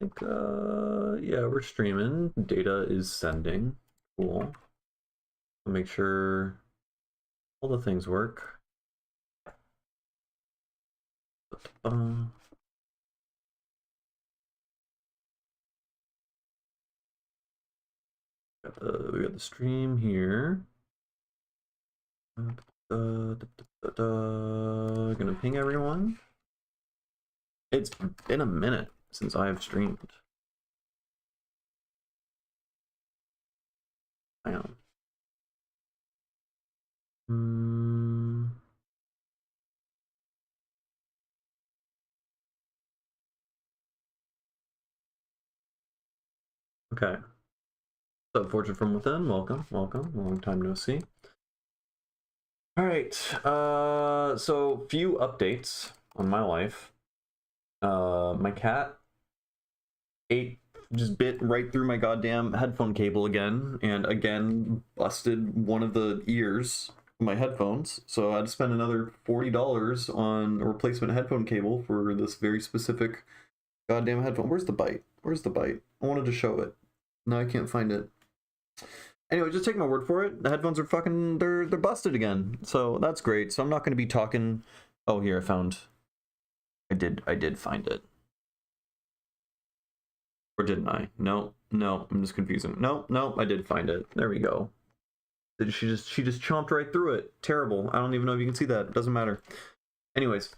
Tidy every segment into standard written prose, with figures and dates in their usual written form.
think, yeah, we're streaming. Data is sending. Cool. I'll make sure all the things work. We got the stream here. Gonna ping everyone. It's been a minute since I have streamed. I am. Okay. What's up, Fortune from Within? Welcome, welcome. Long time no see. All right. So few updates on my life. My cat just bit right through my goddamn headphone cable again, and again busted one of the ears of my headphones. So I had to spend another $40 on a replacement headphone cable for this very specific goddamn headphone. Where's the bite? Where's the bite? I wanted to show it. No, I can't find it. Anyway, just take my word for it. The headphones are fucking, they're busted again. So that's great. So I'm not going to be talking. Oh, here I did find it. Or didn't I? No, I'm just confusing. No, I did find it. There we go. She just chomped right through it. Terrible. I don't even know if you can see that. It doesn't matter. Anyways,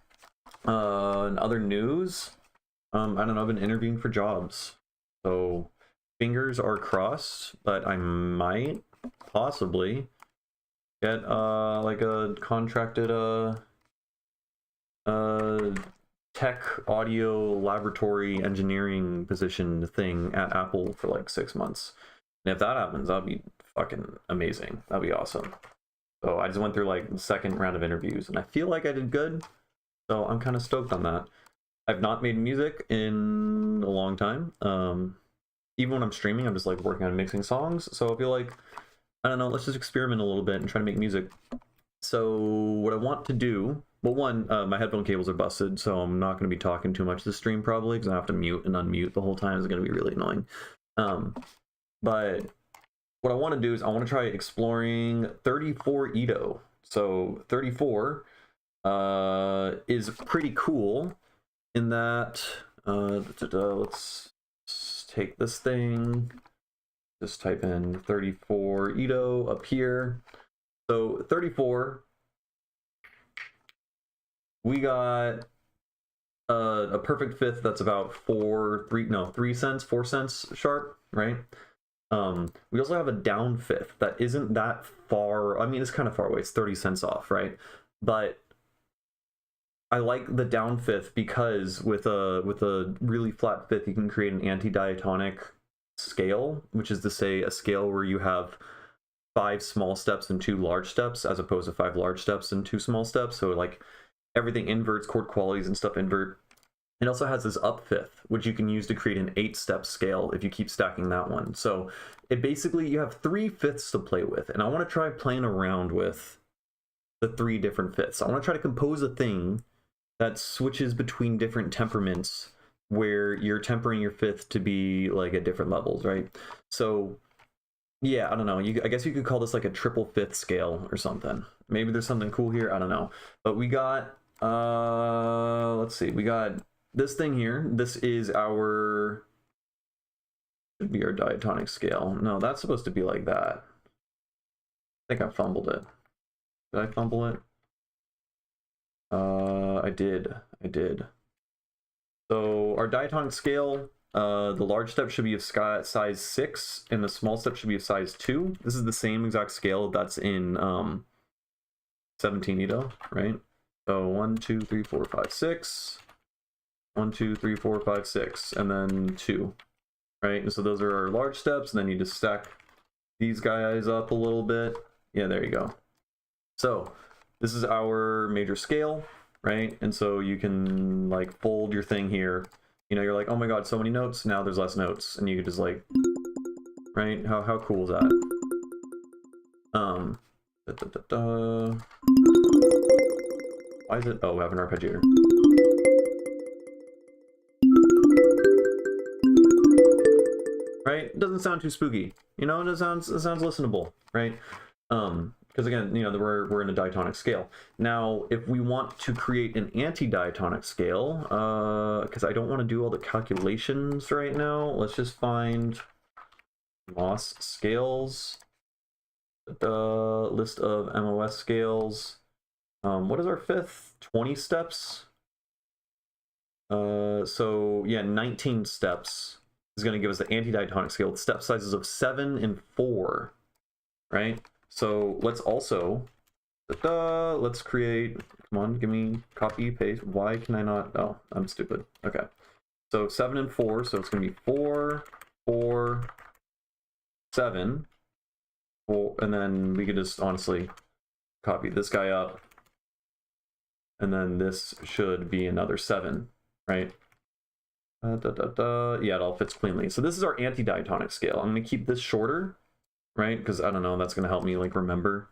in other news, I don't know, I've been interviewing for jobs. So fingers are crossed, but I might possibly get like a contracted tech audio laboratory engineering position thing at Apple for like 6 months. And if that happens, that'd be fucking amazing. That'd be awesome. So I just went through like the second round of interviews and I feel like I did good. So I'm kind of stoked on that. I've not made music in a long time. Even when I'm streaming, I'm just like working on mixing songs. So I feel like, I don't know, let's just experiment a little bit and try to make music. So what I want to do, well, one, my headphone cables are busted, so I'm not going to be talking too much this stream probably, because I have to mute and unmute the whole time. It's going to be really annoying. But what I want to do is I want to try exploring 34 Edo. So 34 is pretty cool in that, let's take this thing, just type in 34 Edo up here. So 34, we got a perfect fifth that's about 4 cents sharp, right? We also have a down fifth that isn't that far. I mean, it's kind of far away. It's 30 cents off, right? But I like the down fifth because with a really flat fifth, you can create an anti-diatonic scale, which is to say a scale where you have 5 small steps and 2 large steps, as opposed to 5 large steps and 2 small steps. So like everything inverts, chord qualities and stuff invert. It also has this up fifth, which you can use to create an 8-step scale if you keep stacking that one. So it basically, you have 3 fifths to play with, and I want to try playing around with the 3 different fifths. I want to try to compose a thing that switches between different temperaments where you're tempering your fifth to be like at different levels, right? So yeah, I don't know. I guess you could call this like a triple fifth scale or something. Maybe there's something cool here. I don't know. But we got, let's see. We got this thing here. This is our, should be our diatonic scale. No, that's supposed to be like that. I think I fumbled it. Did I fumble it? I did. So our diatonic scale, the large step should be of size 6, and the small step should be of size 2. This is the same exact scale that's in 17 Edo, right? So 1, 2, 3, 4, 5, 6. 1, 2, 3, 4, 5, 6, and then 2, right? And so those are our large steps, and then you just stack these guys up a little bit. Yeah, there you go. So this is our major scale, right? And so you can like fold your thing here. You know, you're like, oh my god, so many notes. Now there's less notes, and you could just like, right? How cool is that? Why is it? Oh, we have an arpeggiator. doesn't sound too spooky. You know, it sounds listenable, right? Because again, you know, we're in a diatonic scale. Now, if we want to create an anti-diatonic scale, because I don't want to do all the calculations right now, let's just find MOS scales, the list of MOS scales. What is our fifth? 20 steps. So yeah, 19 steps is going to give us the anti-diatonic scale with step sizes of 7 and 4, right? So let's also, let's create, come on, give me copy, paste. Why can I not? Oh, I'm stupid. Okay. So 7 and 4, so it's going to be 4, 4, 7, 4, and then we could just honestly copy this guy up. And then this should be another 7, right? Yeah, it all fits cleanly. So this is our anti-diatonic scale. I'm going to keep this shorter, right? Because I don't know, that's going to help me like remember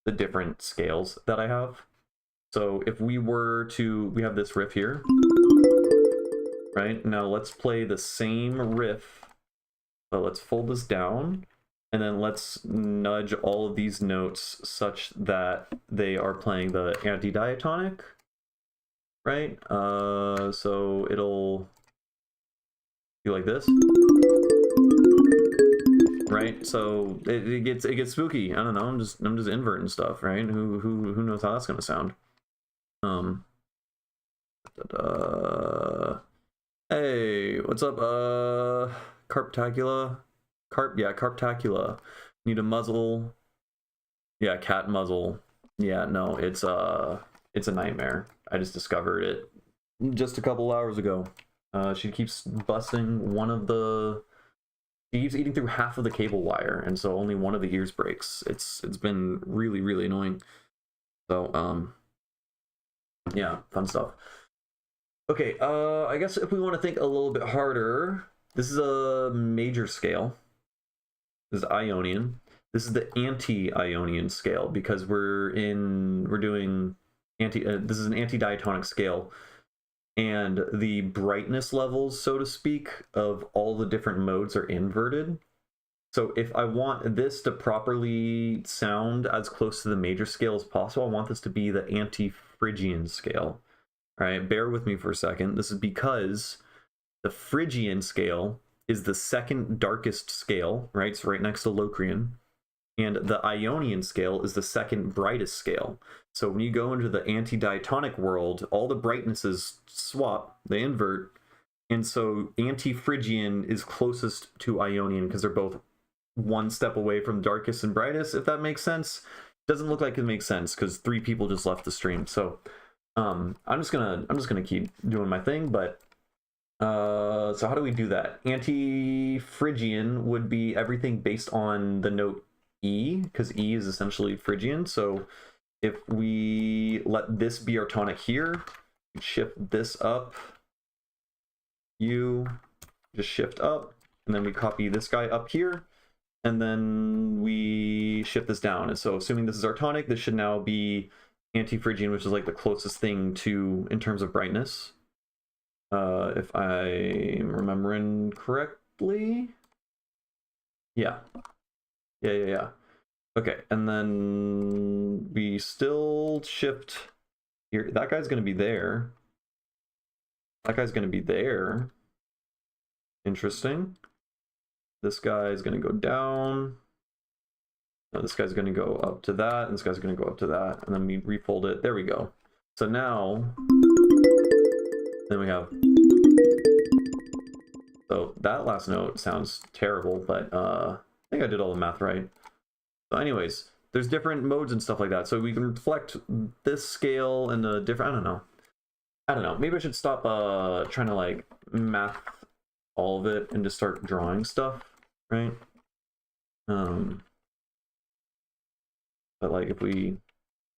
the different scales that I have. So if we were to, we have this riff here, right? Now let's play the same riff, but let's fold this down, and then let's nudge all of these notes such that they are playing the anti-diatonic, right? So it'll be like this. Right, so it gets spooky. I don't know. I'm just inverting stuff, right? Who knows how that's gonna sound? Hey, what's up? Carptacula, Carptacula. Need a muzzle. Yeah, cat muzzle. Yeah, no, it's a nightmare. I just discovered it just a couple hours ago. She keeps busting one of the. She keeps eating through half of the cable wire, and so only one of the ears breaks. It's been really annoying. So yeah, fun stuff. Okay, I guess if we want to think a little bit harder, this is a major scale. This is Ionian. This is the anti-Ionian scale because we're doing anti. This is an anti-diatonic scale. And the brightness levels, so to speak, of all the different modes are inverted. So if I want this to properly sound as close to the major scale as possible, I want this to be the anti-Phrygian scale. All right, bear with me for a second. This is because the Phrygian scale is the second darkest scale, right? It's right next to Locrian. And the Ionian scale is the second brightest scale. So when you go into the anti-diatonic world, all the brightnesses swap, they invert. And so anti-Phrygian is closest to Ionian because they're both one step away from darkest and brightest, if that makes sense. Doesn't look like it makes sense because 3 people just left the stream. So I'm just gonna keep doing my thing, but so how do we do that? Anti-Phrygian would be everything based on the note E, because E is essentially Phrygian. So if we let this be our tonic here, shift this up, you just shift up, and then we copy this guy up here, and then we shift this down. And so assuming this is our tonic, this should now be anti-Phrygian, which is like the closest thing to in terms of brightness. If I'm remembering correctly. Yeah. Yeah. Okay, and then we still shift here. That guy's going to be there. That guy's going to be there. Interesting. This guy is going to go down. No, this guy's going to go up to that, and this guy's going to go up to that, and then we refold it. There we go. So now, then we have. So that last note sounds terrible, but I think I did all the math right. So anyways, there's different modes and stuff like that. So we can reflect this scale and the different, I don't know. Maybe I should stop trying to like math all of it and just start drawing stuff, right? But like if we,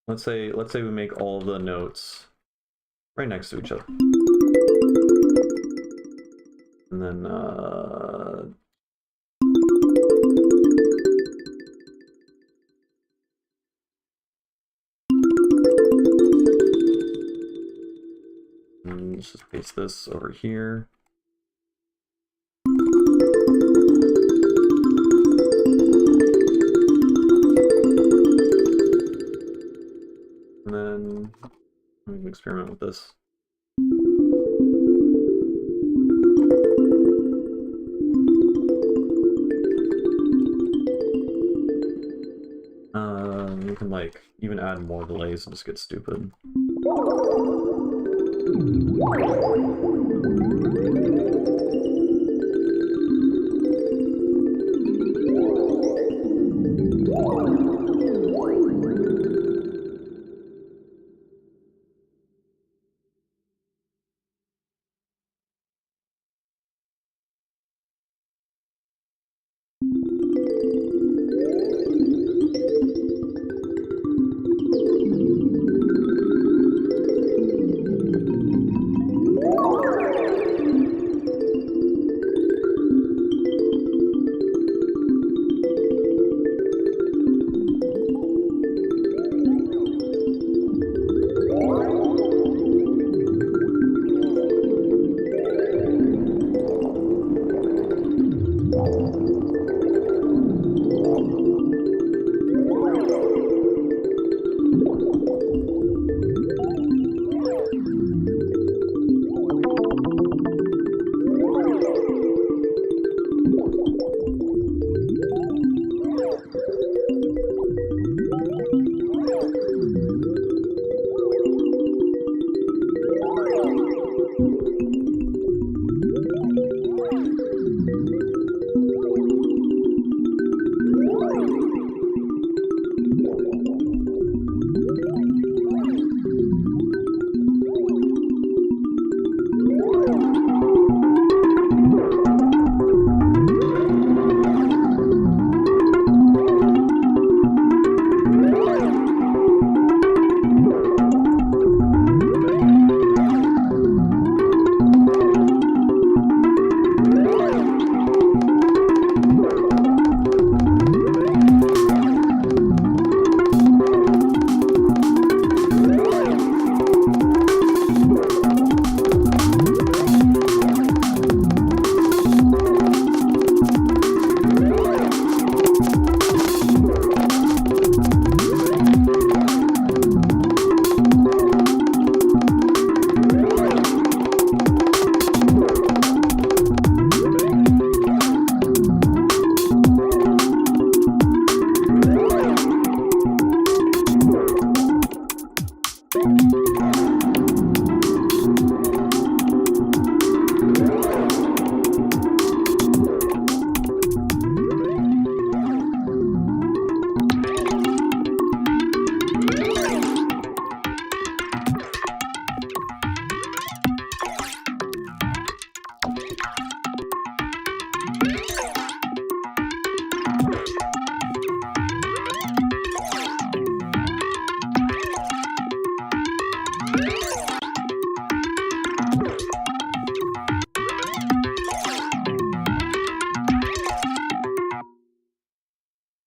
let's say we make all the notes right next to each other. And then let's just paste this over here. And then I'm gonna experiment with this. We can like even add more delays and just get stupid.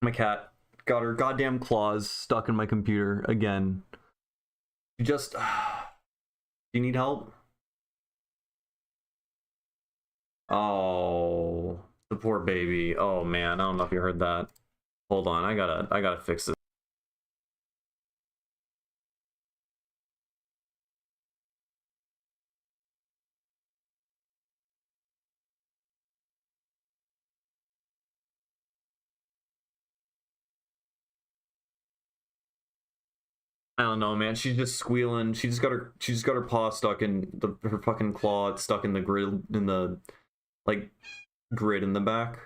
My cat got her goddamn claws stuck in my computer again. You just... Do you need help? Oh, the poor baby. Oh man, I don't know if you heard that. Hold on, I gotta fix this. I don't know, man. She's just squealing. She's got her paw stuck in her fucking claw stuck in the grid in the like grid in the back,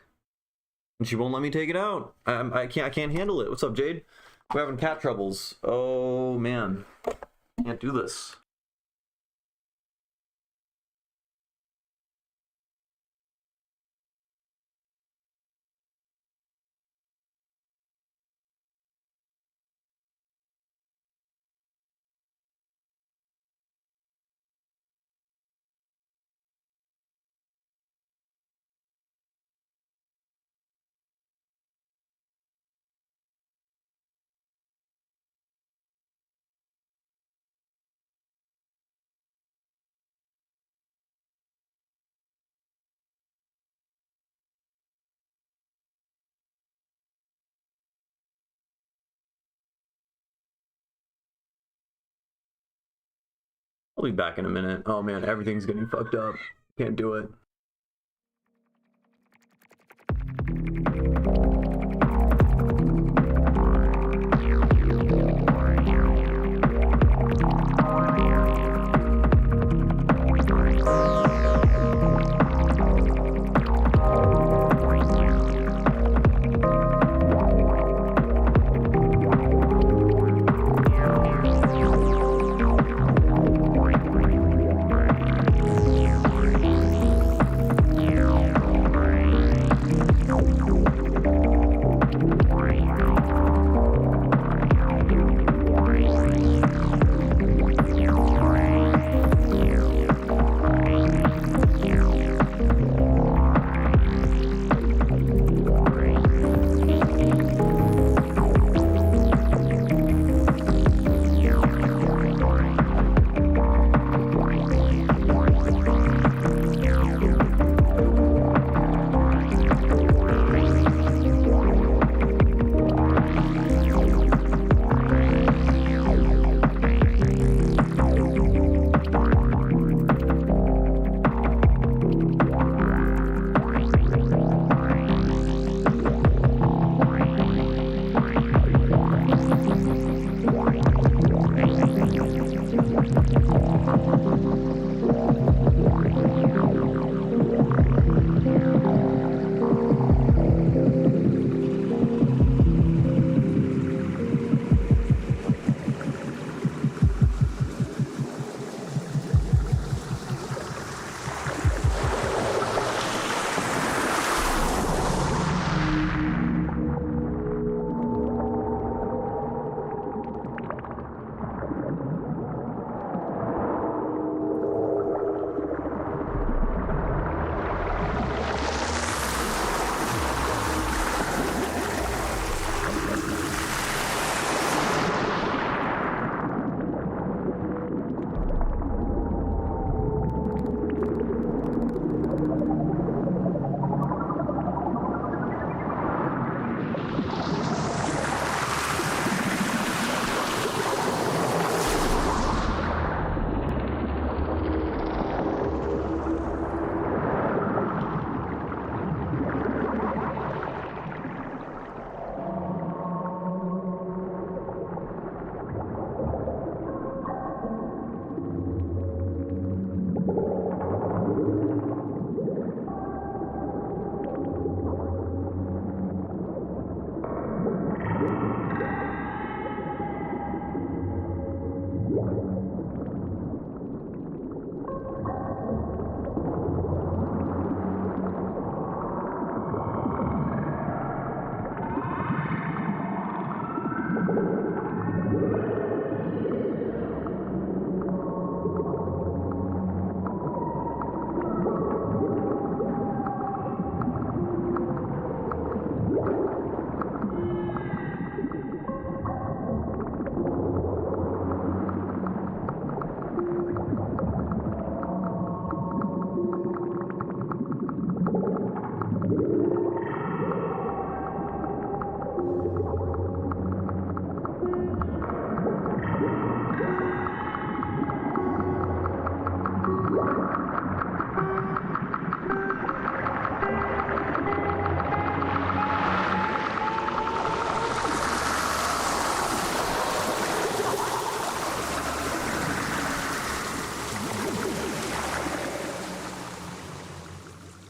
and she won't let me take it out. I can't handle it. What's up, Jade? We're having cat troubles. Oh man, can't do this. I'll be back in a minute. Oh man, everything's getting fucked up. Can't do it.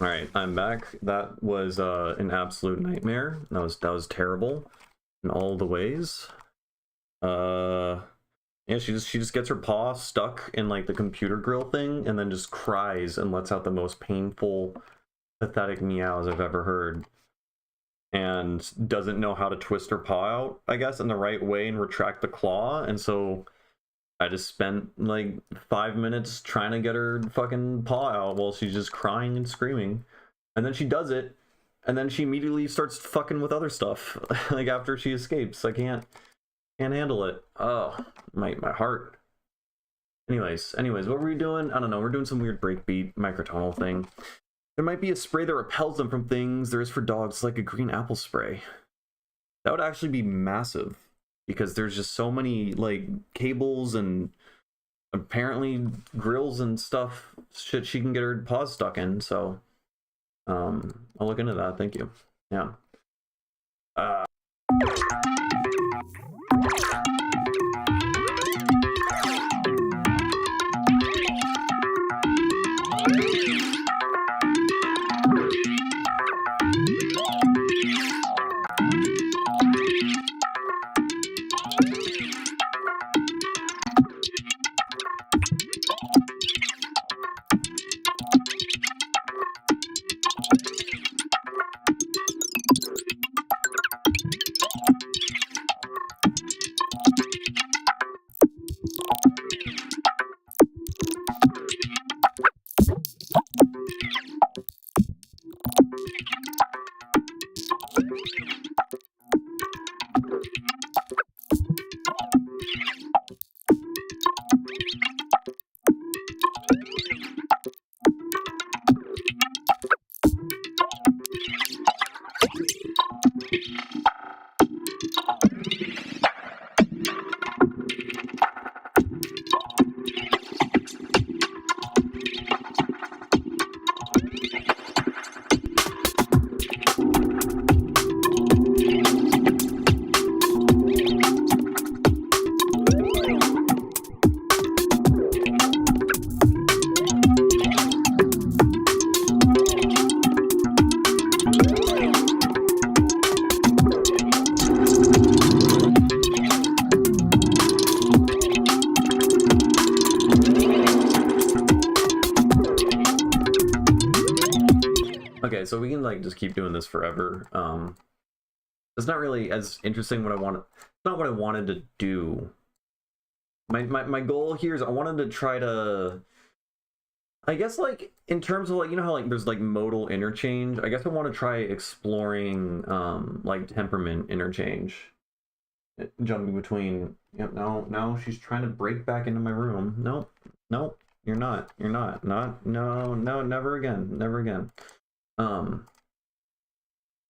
All right, I'm back. That was an absolute nightmare. That was terrible in all the ways. Yeah, she just gets her paw stuck in like the computer grill thing and then just cries and lets out the most painful, pathetic meows I've ever heard. And doesn't know how to twist her paw out, I guess, in the right way and retract the claw. And so I just spent like 5 minutes trying to get her fucking paw out while she's just crying and screaming. And then she does it, and then she immediately starts fucking with other stuff. Like after she escapes. I can't handle it. Oh, my heart. Anyways, what were we doing? I don't know. We're doing some weird breakbeat microtonal thing. There might be a spray that repels them from things. There is for dogs, like a green apple spray. That would actually be massive, because there's just so many like cables and apparently grills and stuff shit she can get her paws stuck in. So I'll look into that. Thank you. Yeah. Uh, okay, so we can like just keep doing this forever. It's not really as interesting what I want. It's not what I wanted to do. My goal here is I wanted to try to, I guess, like in terms of like, you know how like there's like modal interchange. I guess I want to try exploring like temperament interchange, jumping between. Yep. No, she's trying to break back into my room. Nope. Nope. You're not. You're not. Not. No. No. Never again. Never again.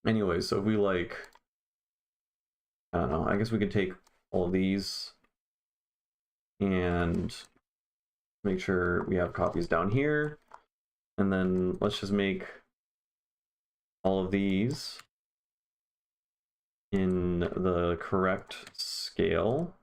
Anyway, so if we like, I don't know. I guess we could take all of these and make sure we have copies down here, and then let's just make all of these in the correct scale.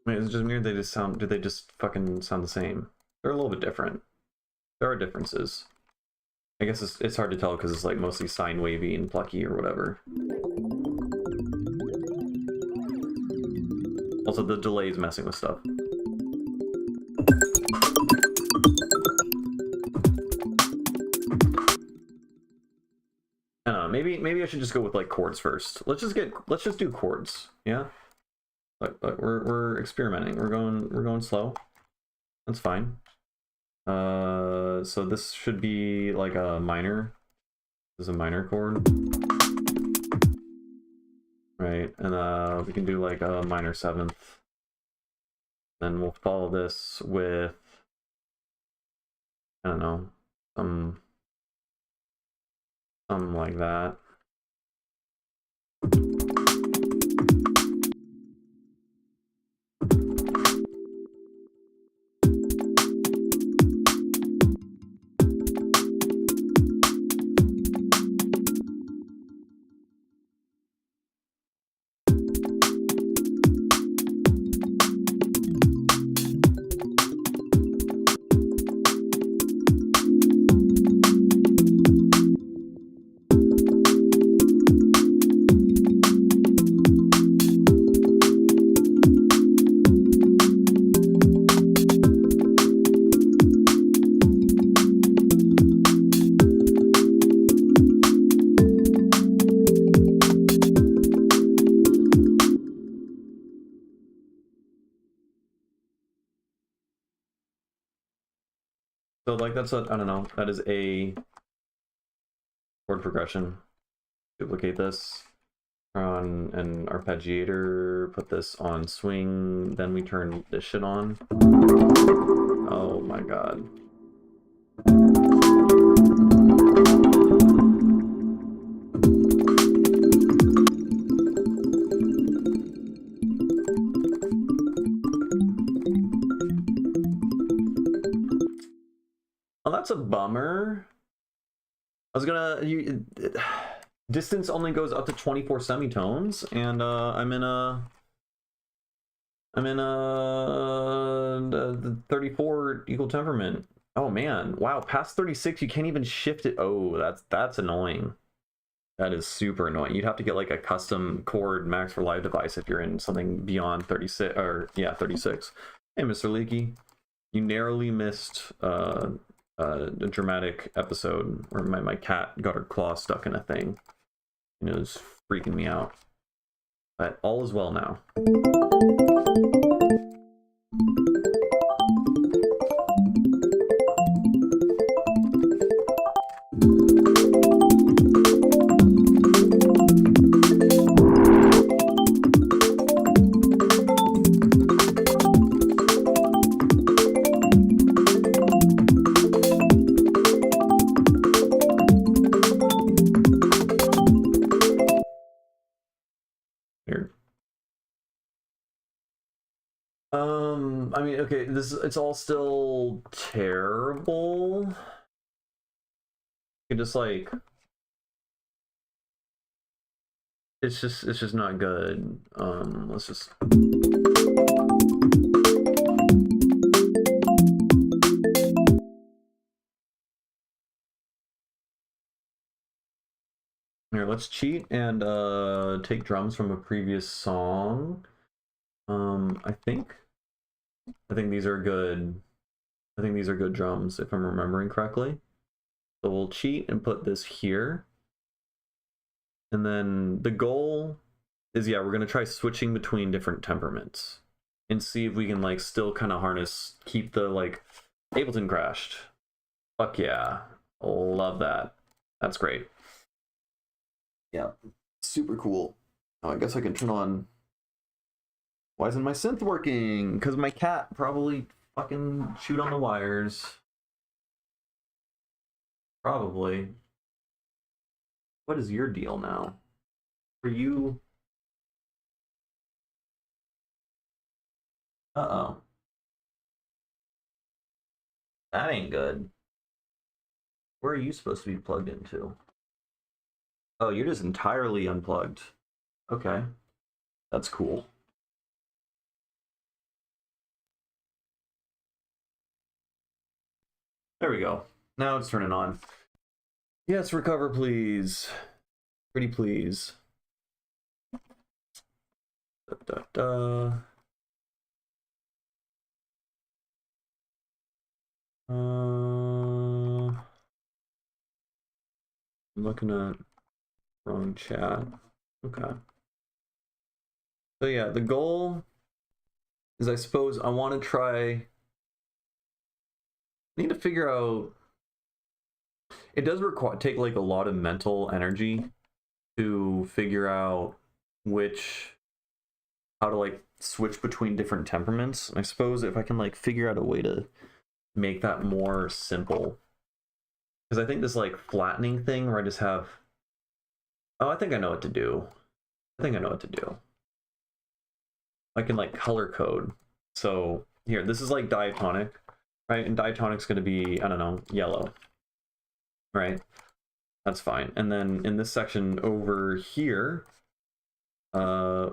Wait, is it just me or they just sound, do they just fucking sound the same? They're a little bit different. There are differences. I guess it's hard to tell because it's like mostly sine wavy and plucky or whatever. Also, the delay is messing with stuff. I don't know, maybe I should just go with like chords first. Let's just do chords, yeah? But we're experimenting. We're going slow. That's fine. So this should be like a minor. This is a minor chord. Right, and we can do like a minor seventh. Then we'll follow this with, I don't know, something like that. So like that's a, I don't know, that is a chord progression. duplicate this, on an arpeggiator, put this on swing, then we turn this shit on. Oh my god. Oh, that's a bummer. I was gonna distance only goes up to 24 semitones, and I'm in a 34 equal temperament. Oh man, wow, past 36 you can't even shift it. Oh, that's annoying. That is super annoying. You'd have to get like a custom chord Max for Live device if you're in something beyond 36, or yeah, 36. Hey, Mr. Leaky, you narrowly missed a dramatic episode where my cat got her claw stuck in a thing. You know, it was freaking me out. But all is well now. I mean, okay, it's all still terrible. You just like it's just not good. Let's just here, let's cheat and take drums from a previous song. I think these are good. I think these are good drums if I'm remembering correctly. So we'll cheat and put this here. And then the goal is, yeah, we're gonna try switching between different temperaments and see if we can like still kind of harness, keep the like Ableton crashed. Fuck yeah, love that. That's great. Yeah, super cool. Oh, I guess I can turn on. Why isn't my synth working? Because my cat probably fucking chewed on the wires. Probably. What is your deal now? For you? Uh-oh. That ain't good. Where are you supposed to be plugged into? Oh, you're just entirely unplugged. Okay. That's cool. There we go. Now it's turning on. Yes, recover, please. Pretty please. Da, da, da. I'm looking at wrong chat. Okay. So yeah, the goal is, I suppose, I want to try. I need to figure out. It does require take like a lot of mental energy to figure out how to like switch between different temperaments. I suppose if I can like figure out a way to make that more simple, because I think this like flattening thing where I just have, oh, I think I know what to do. I think I know what to do. I can like color code. So here, this is like diatonic, right? And diatonic's going to be, I don't know, yellow, right? That's fine. And then in this section over here,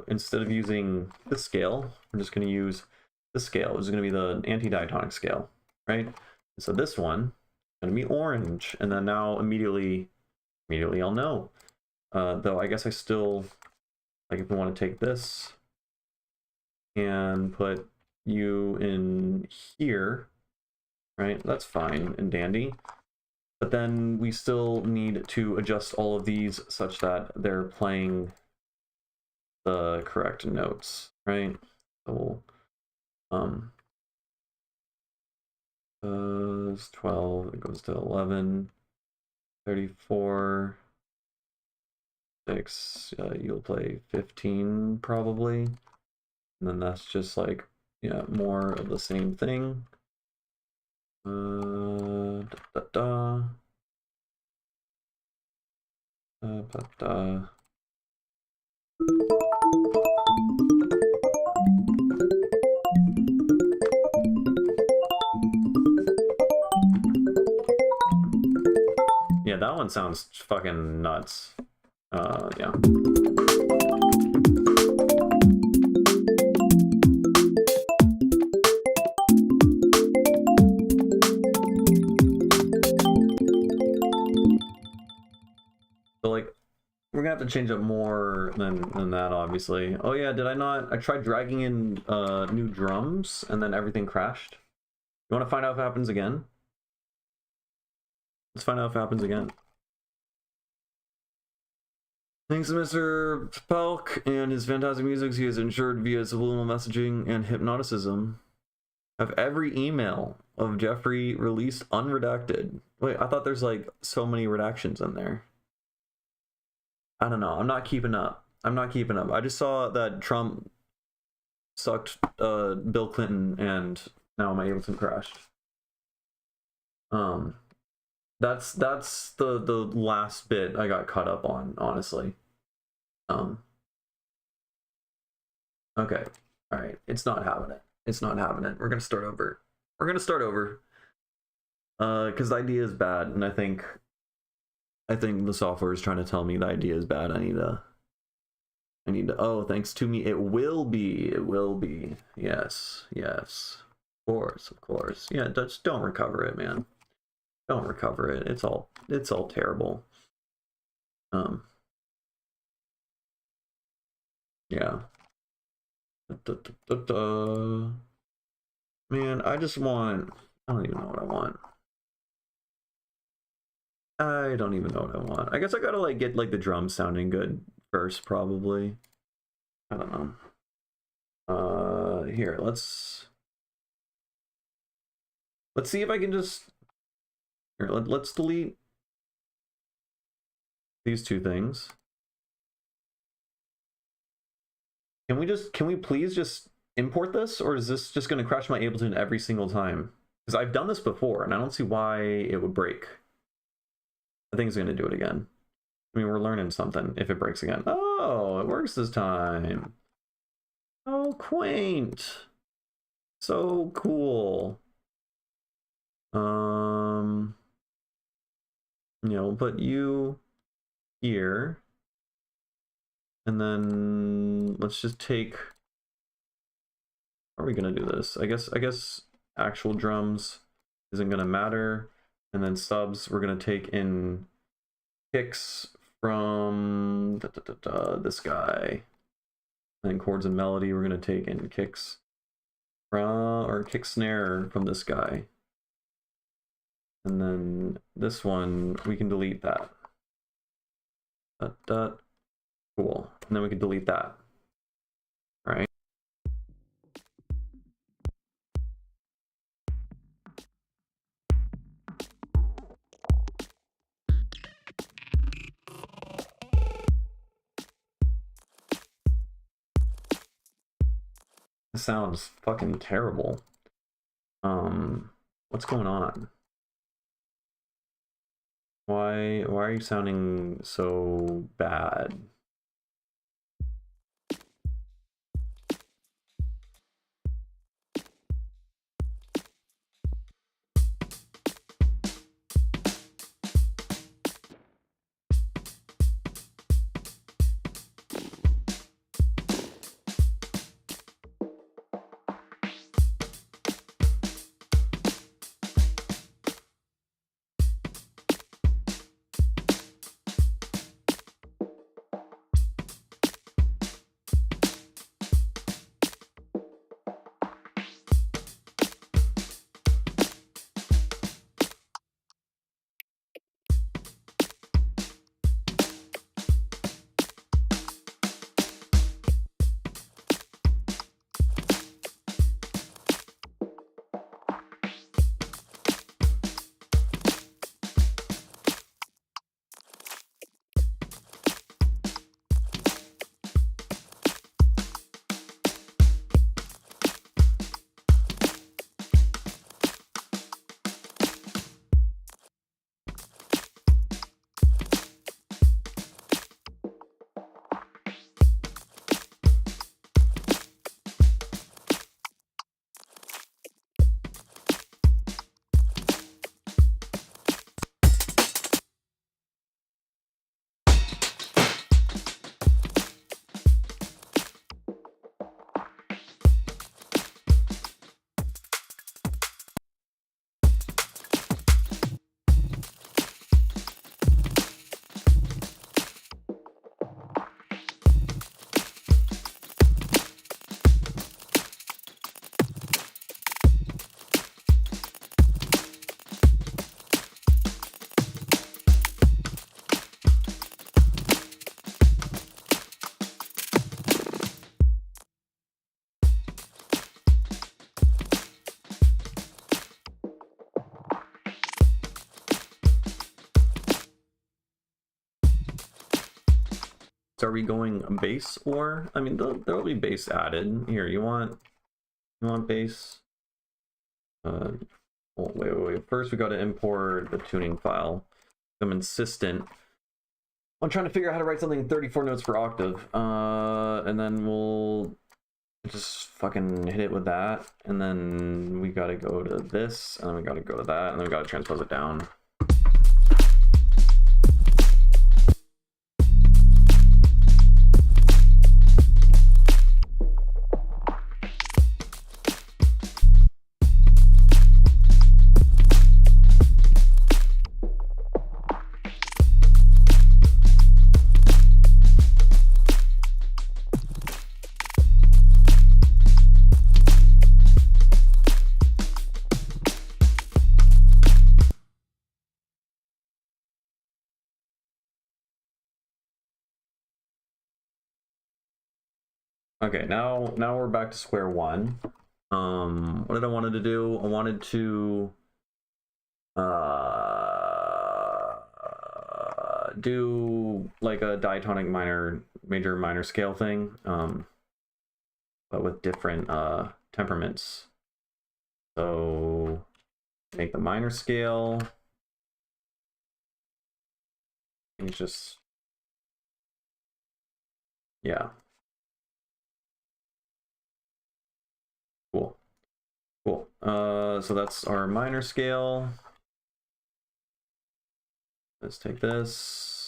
instead of using the scale, we're just going to use the scale, which is going to be the anti-diatonic scale, right? So this one is going to be orange, and then now immediately I'll know. Though I guess I still, like, if we want to take this and put you in here, right? That's fine and dandy. But then we still need to adjust all of these such that they're playing the correct notes, right? So it's 12, it goes to 11, 34, 6, you'll play 15 probably. And then that's just like, yeah, more of the same thing. Da, da, da. Da. Yeah, that one sounds fucking nuts. Yeah. So like, we're gonna have to change up more than that, obviously. Oh yeah, did I not? I tried dragging in new drums and then everything crashed. You want to find out if it happens again? Let's find out if it happens again. Thanks to Mr. Pelk and his fantastic music, he is insured via subliminal messaging and hypnoticism. Have every email of Jeffrey released unredacted. Wait, I thought there's like so many redactions in there. I don't know. I'm not keeping up. I just saw that Trump sucked Bill Clinton and now my Ableton crashed. That's the last bit I got caught up on, honestly. Okay. All right. It's not having it. We're gonna start over. Because the idea is bad, and I think the software is trying to tell me the idea is bad. I need to. Oh, thanks to me, it will be. Yes. Of course. Yeah, just don't recover it, man. Don't recover it. It's all terrible. Yeah. Man, I don't even know what I want. I guess I gotta like get like the drums sounding good first, probably. I don't know. Here, let's see if I can just here, let's delete these two things. Can we please just import this, or is this just going to crash my Ableton every single time? Because I've done this before, and I don't see why it would break. I think it's going to do it again. I mean, we're learning something if it breaks again. Oh, it works this time. Oh, quaint. So cool. We'll put you here. And then let's just take... How are we gonna do this? I guess actual drums isn't gonna matter. And then subs, we're gonna take in kicks from this guy. And then chords and melody, we're gonna take in kicks from, or kick snare from this guy. And then this one, we can delete that. Cool. And then we can delete that. Right? This sounds fucking terrible. What's going on? Why are you sounding so bad? are we going bass or? I mean, there'll be bass added. Here, you want bass? Oh, wait. First, we got to import the tuning file. I'm insistent. I'm trying to figure out how to write something in 34 notes per octave. And then we'll just fucking hit it with that. And then we got to go to this, and then we got to go to that, and then we got to transpose it down. Okay, now we're back to square one. What did I wanted to do? I wanted to do like a diatonic major minor scale thing, but with different temperaments. So make the minor scale. And just, yeah. Cool. So that's our minor scale. Let's take this.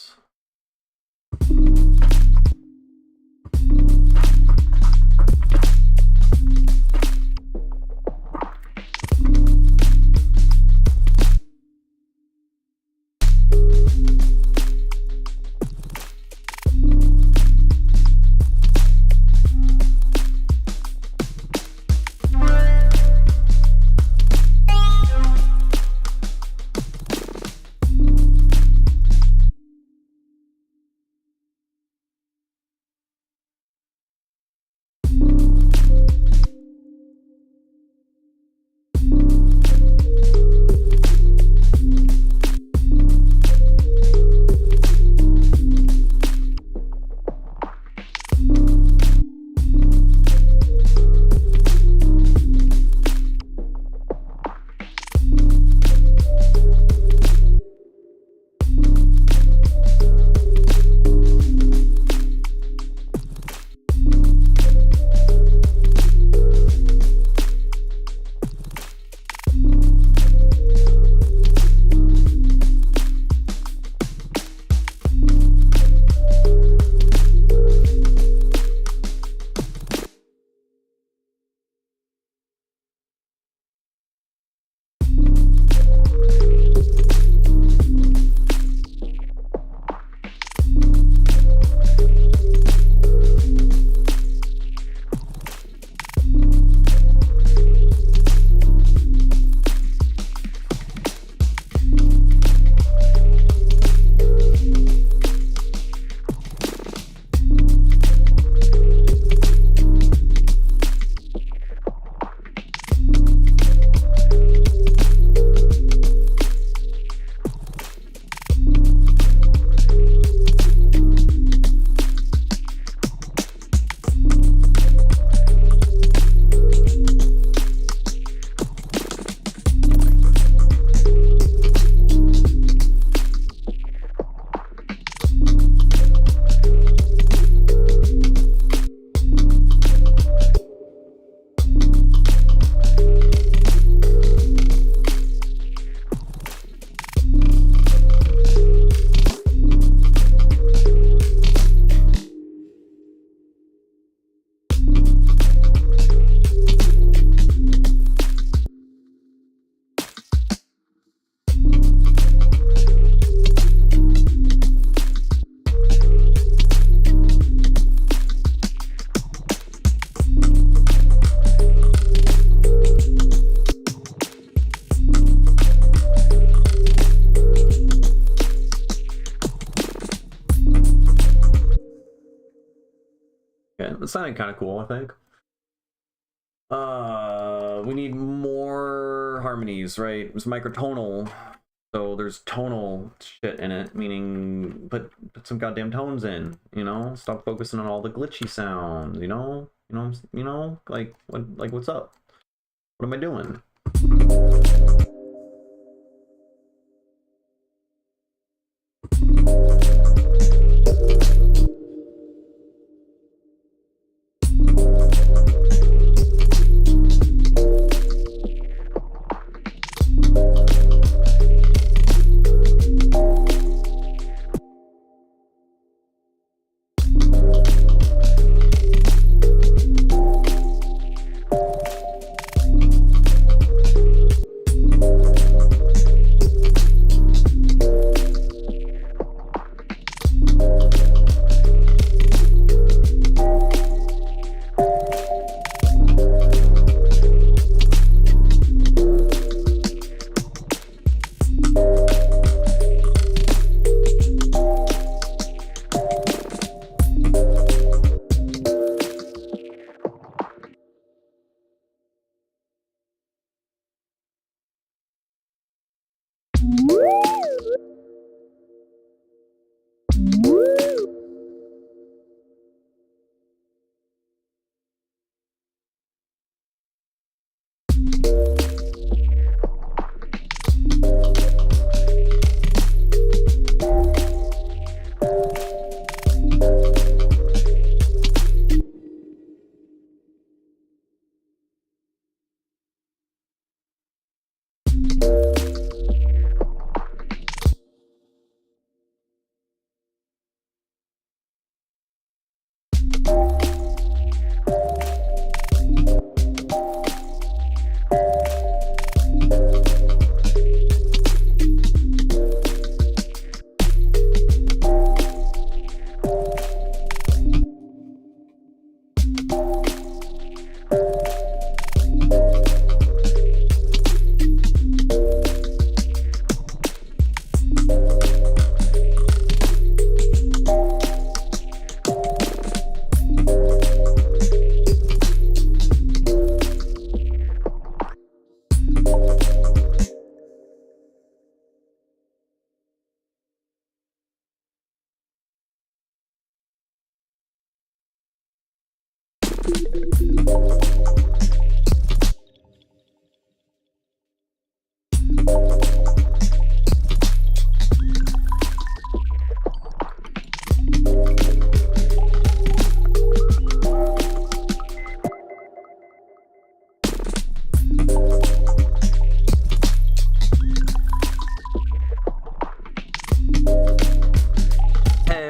It sounded kind of cool, I think. We need more harmonies, right? It's microtonal. So there's tonal shit in it, meaning put some goddamn tones in, you know? Stop focusing on all the glitchy sounds, you know? Like what's up? What am I doing?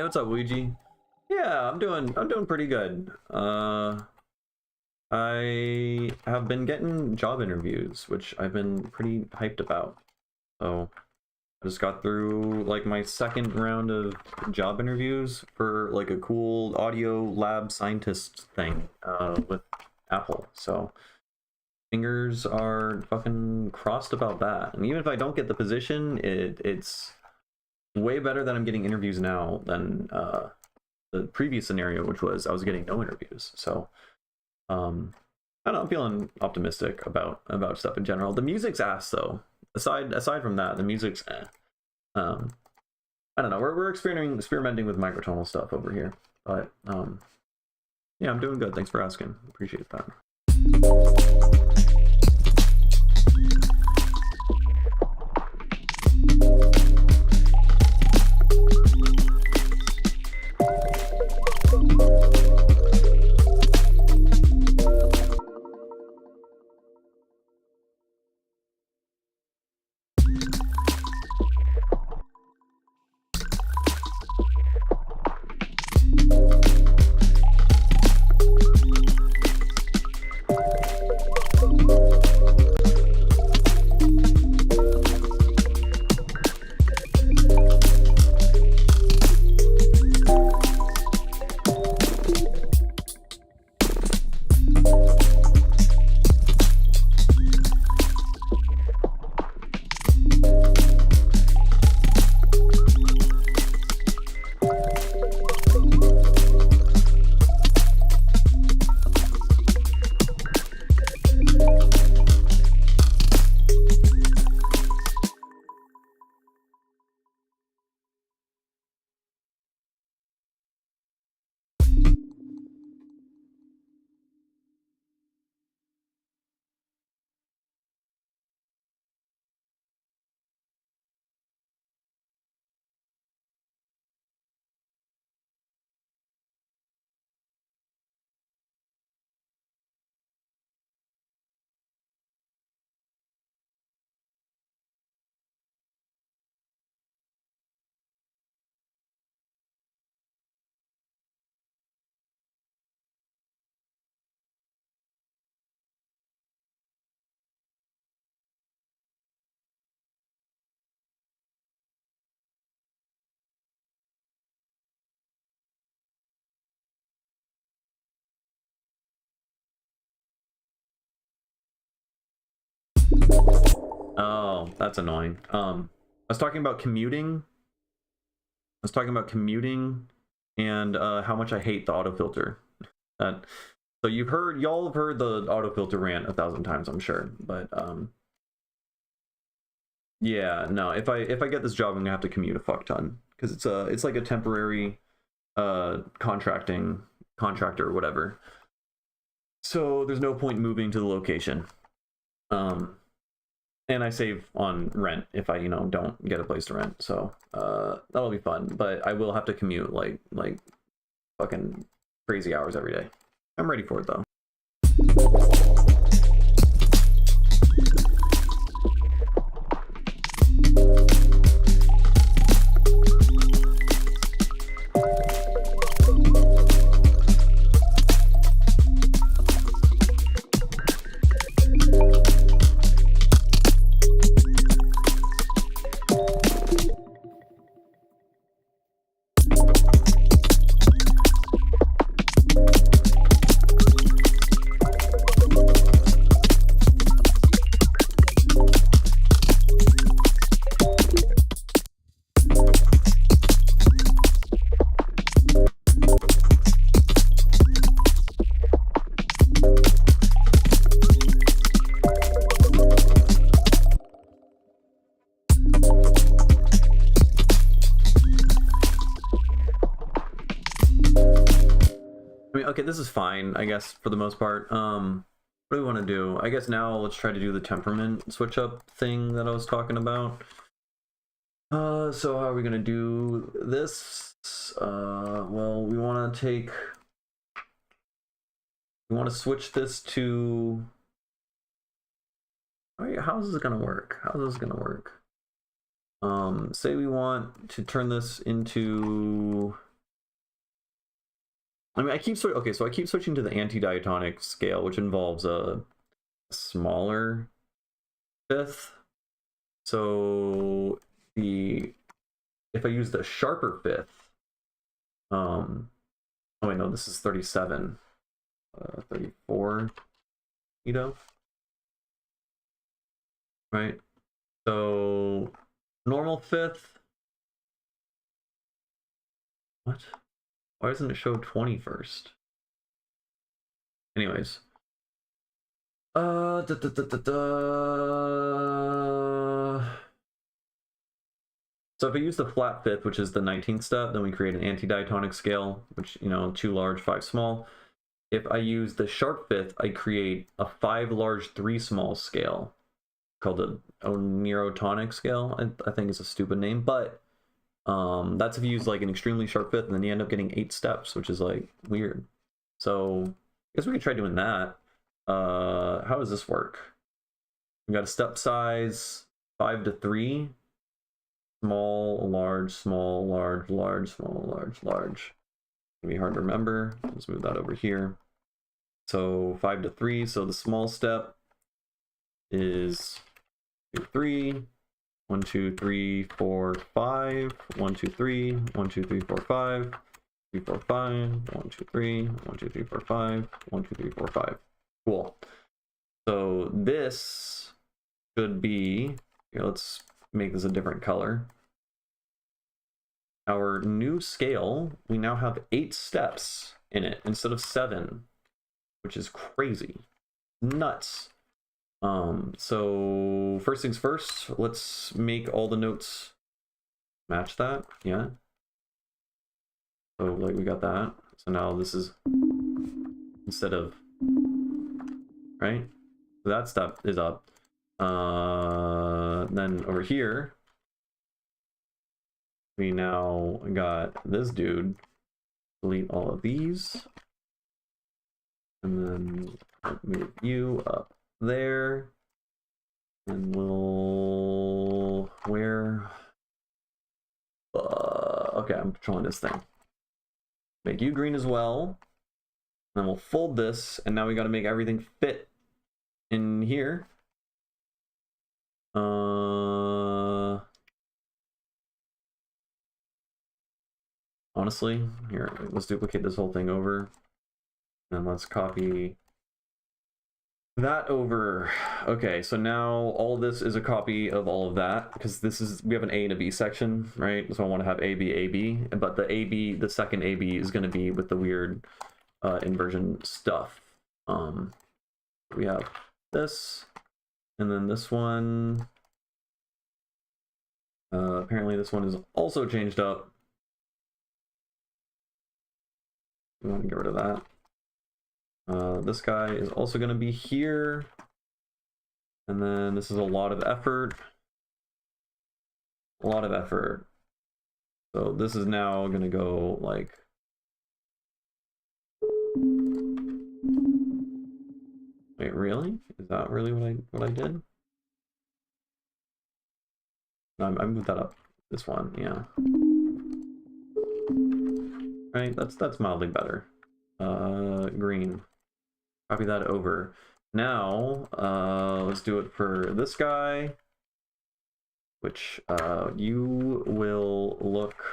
What's up, Luigi? Yeah, I'm doing pretty good. I have been getting job interviews, which I've been pretty hyped about. So I just got through like my second round of job interviews for like a cool audio lab scientist thing with Apple. So fingers are fucking crossed about that. And even if I don't get the position, it's way better that I'm getting interviews now than the previous scenario, which was I was getting no interviews. So I don't know, I'm feeling optimistic about stuff in general. The music's ass though. Aside from that, the music's I don't know. We're experimenting with microtonal stuff over here, but yeah, I'm doing good. Thanks for asking. Appreciate that. Oh, that's annoying. I was talking about commuting. And how much I hate the autofilter. So y'all have heard the autofilter rant 1,000 times, I'm sure. But yeah, no. If I get this job, I'm gonna have to commute a fuck ton because it's like a temporary contractor or whatever. So there's no point moving to the location. And I save on rent if I don't get a place to rent. So that'll be fun. But I will have to commute like fucking crazy hours every day. I'm ready for it though. I mean, okay, this is fine, I guess, for the most part. What do we want to do? I guess now let's try to do the temperament switch up thing that I was talking about. So how are we gonna do this? Well, we want to switch this to. Wait, how is this gonna work? Say we want to turn this into. I mean, I keep switching to the anti-diatonic scale, which involves a smaller fifth. So if I use the sharper fifth, oh wait, no, this is 37, 34, right? So normal fifth. What? Why doesn't it show 20 first? Anyways. So if I use the flat fifth, which is the 19th step, then we create an anti-diatonic scale, which, 2 large, 5 small. If I use the sharp fifth, I create a 5 large, 3 small scale called the onerotonic scale. I think it's a stupid name, but that's if you use like an extremely sharp fifth, and then you end up getting 8 steps, which is like weird. So I guess we could try doing that. How does this work? We got a step size 5 to 3. Small, large, small, large, large, small, large, large. It's gonna be hard to remember. Let's move that over here. So 5 to 3. So the small step is 2, 3. 1, 2, 3, 4, 5. 1, 2, 3. 1, 2, 3, 4, 5. 3, 4, 5. 1, 2, 3. 1, 2, 3, 4, 5. 1, 2, 3, 4, 5. Cool. So this should be here. Let's make this a different color. Our new scale, we now have 8 steps in it instead of 7, which is crazy, nuts. So first things first, let's make all the notes match that. Yeah. So like we got that. So now this is instead of, right? So that step is up. Then over here, we now got this dude. Delete all of these. And then move you up there. And we'll... Where? Okay, I'm controlling this thing. Make you green as well. Then we'll fold this, and now we got to make everything fit in here. Honestly, here, let's duplicate this whole thing over. And let's copy That over. Okay, so now all this is a copy of all of that, because this is, we have an A and a B section, right? So I want to have A, B, A, B, but the A, B, the second A, B is going to be with the weird inversion stuff. We have this, and then this one. Apparently this one is also changed up. We want to get rid of that. This guy is also going to be here. And then this is a lot of effort. A lot of effort. So this is now going to go like... Wait, really? Is that really what I did? No, I moved that up. This one, yeah. Right, that's mildly better. Green. Copy that over. Now, let's do it for this guy, which you will look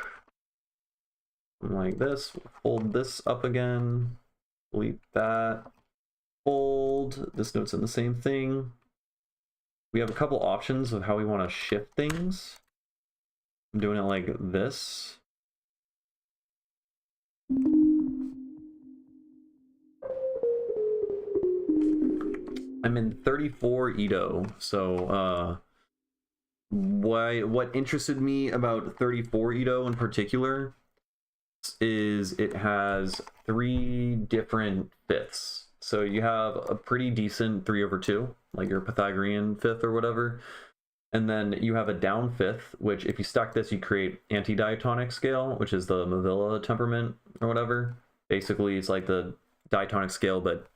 like this. Fold this up again. Delete that. Fold. This note's in the same thing. We have a couple options of how we want to shift things. I'm doing it like this. I'm in 34 Edo, so what interested me about 34 Edo in particular is it has 3 different fifths. So you have a pretty decent 3/2, like your Pythagorean fifth or whatever. And then you have a down fifth, which if you stack this, you create anti-diatonic scale, which is the Mavilla temperament or whatever. Basically, it's like the diatonic scale, but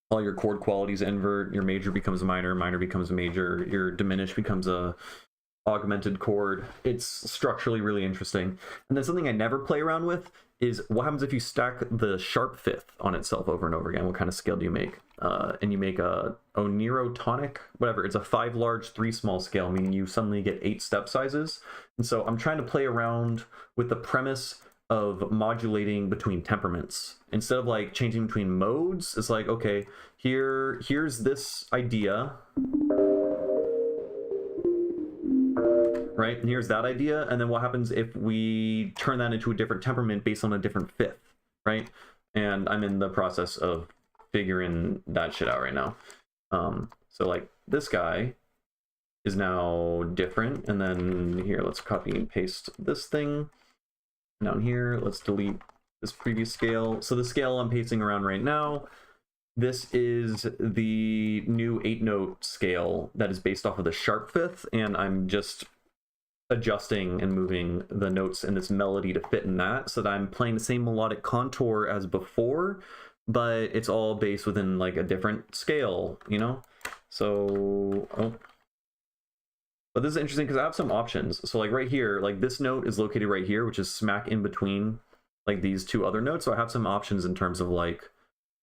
all your chord qualities invert. Your major becomes minor, minor becomes major, your diminished becomes a augmented chord. It's structurally really interesting. And then something I never play around with is what happens if you stack the sharp fifth on itself over and over again. What kind of scale do you make? And you make a onerotonic, whatever. It's a 5 large, 3 small scale, meaning you suddenly get 8 step sizes. And so I'm trying to play around with the premise of modulating between temperaments. Instead of like changing between modes, it's like, okay, here's this idea, right? And here's that idea. And then what happens if we turn that into a different temperament based on a different fifth, right? And I'm in the process of figuring that shit out right now. So like this guy is now different. And then here, let's copy and paste this thing. Down here, let's delete this previous scale. So the scale I'm pasting around right now, this is the new 8-note scale that is based off of the sharp fifth, and I'm just adjusting and moving the notes in this melody to fit in that, so that I'm playing the same melodic contour as before, but it's all based within like a different scale, you know? So, but this is interesting because I have some options. So like right here, like this note is located right here, which is smack in between like these 2 other notes. So I have some options in terms of like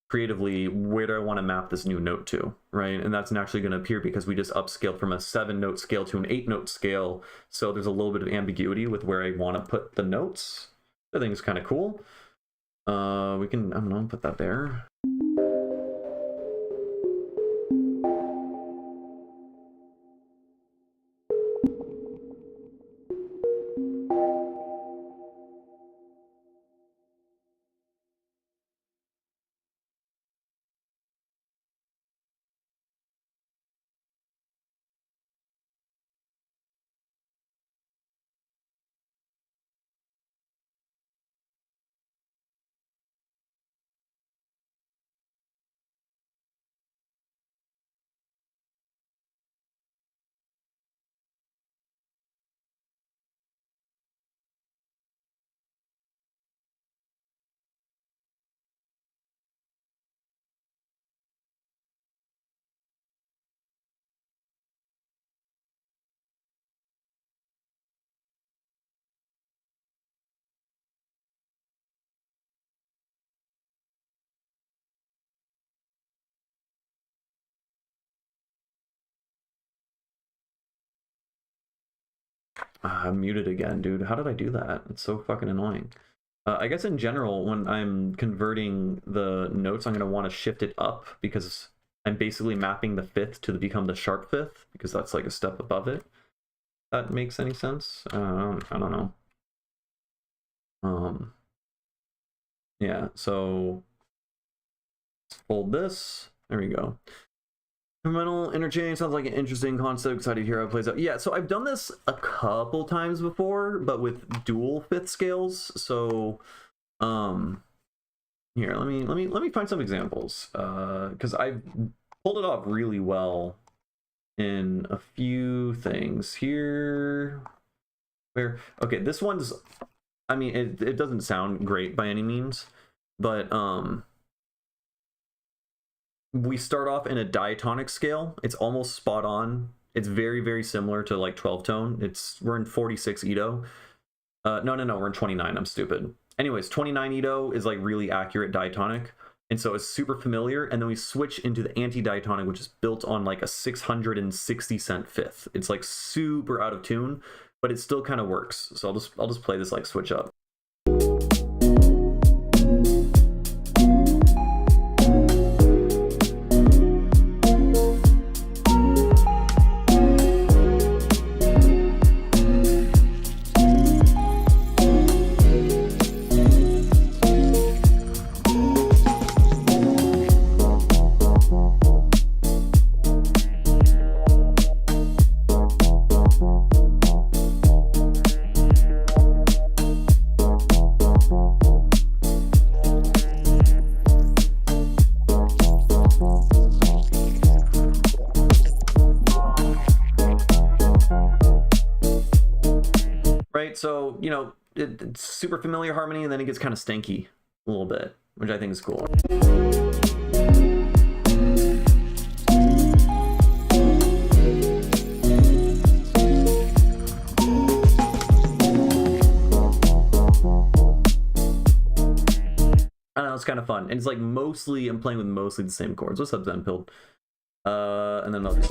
creatively, where do I want to map this new note to, right? And that's naturally going to appear because we just upscaled from a 7-note scale to an 8-note scale. So there's a little bit of ambiguity with where I want to put the notes. I think it's kind of cool. We can, I don't know, put that there. I'm muted again, dude. How did I do that? It's so fucking annoying. I guess in general, when I'm converting the notes, I'm going to want to shift it up because I'm basically mapping the fifth to become the sharp fifth because that's like a step above it. That makes any sense? I don't know. Yeah, so let's fold this. There we go. Incremental interchange sounds like an interesting concept. Excited to hear how it plays out. Yeah, so I've done this a couple times before, but with dual fifth scales. So, here, let me find some examples, because I've pulled it off really well in a few things here. Okay, this one's, I mean, it doesn't sound great by any means, but we start off in a diatonic scale. It's almost spot on. It's very, very similar to like 12 tone. We're in 46 Edo. No, we're in 29. I'm stupid. Anyways, 29 Edo is like really accurate diatonic. And so it's super familiar. And then we switch into the anti-diatonic, which is built on like a 660 cent fifth. It's like super out of tune, but it still kind of works. So I'll just play this like switch up. Right, so, you know, it's super familiar harmony, and then it gets kind of stanky a little bit, which I think is cool. I don't know, it's kind of fun. And it's like I'm playing with mostly the same chords. What's up, Zenpilled? And then others.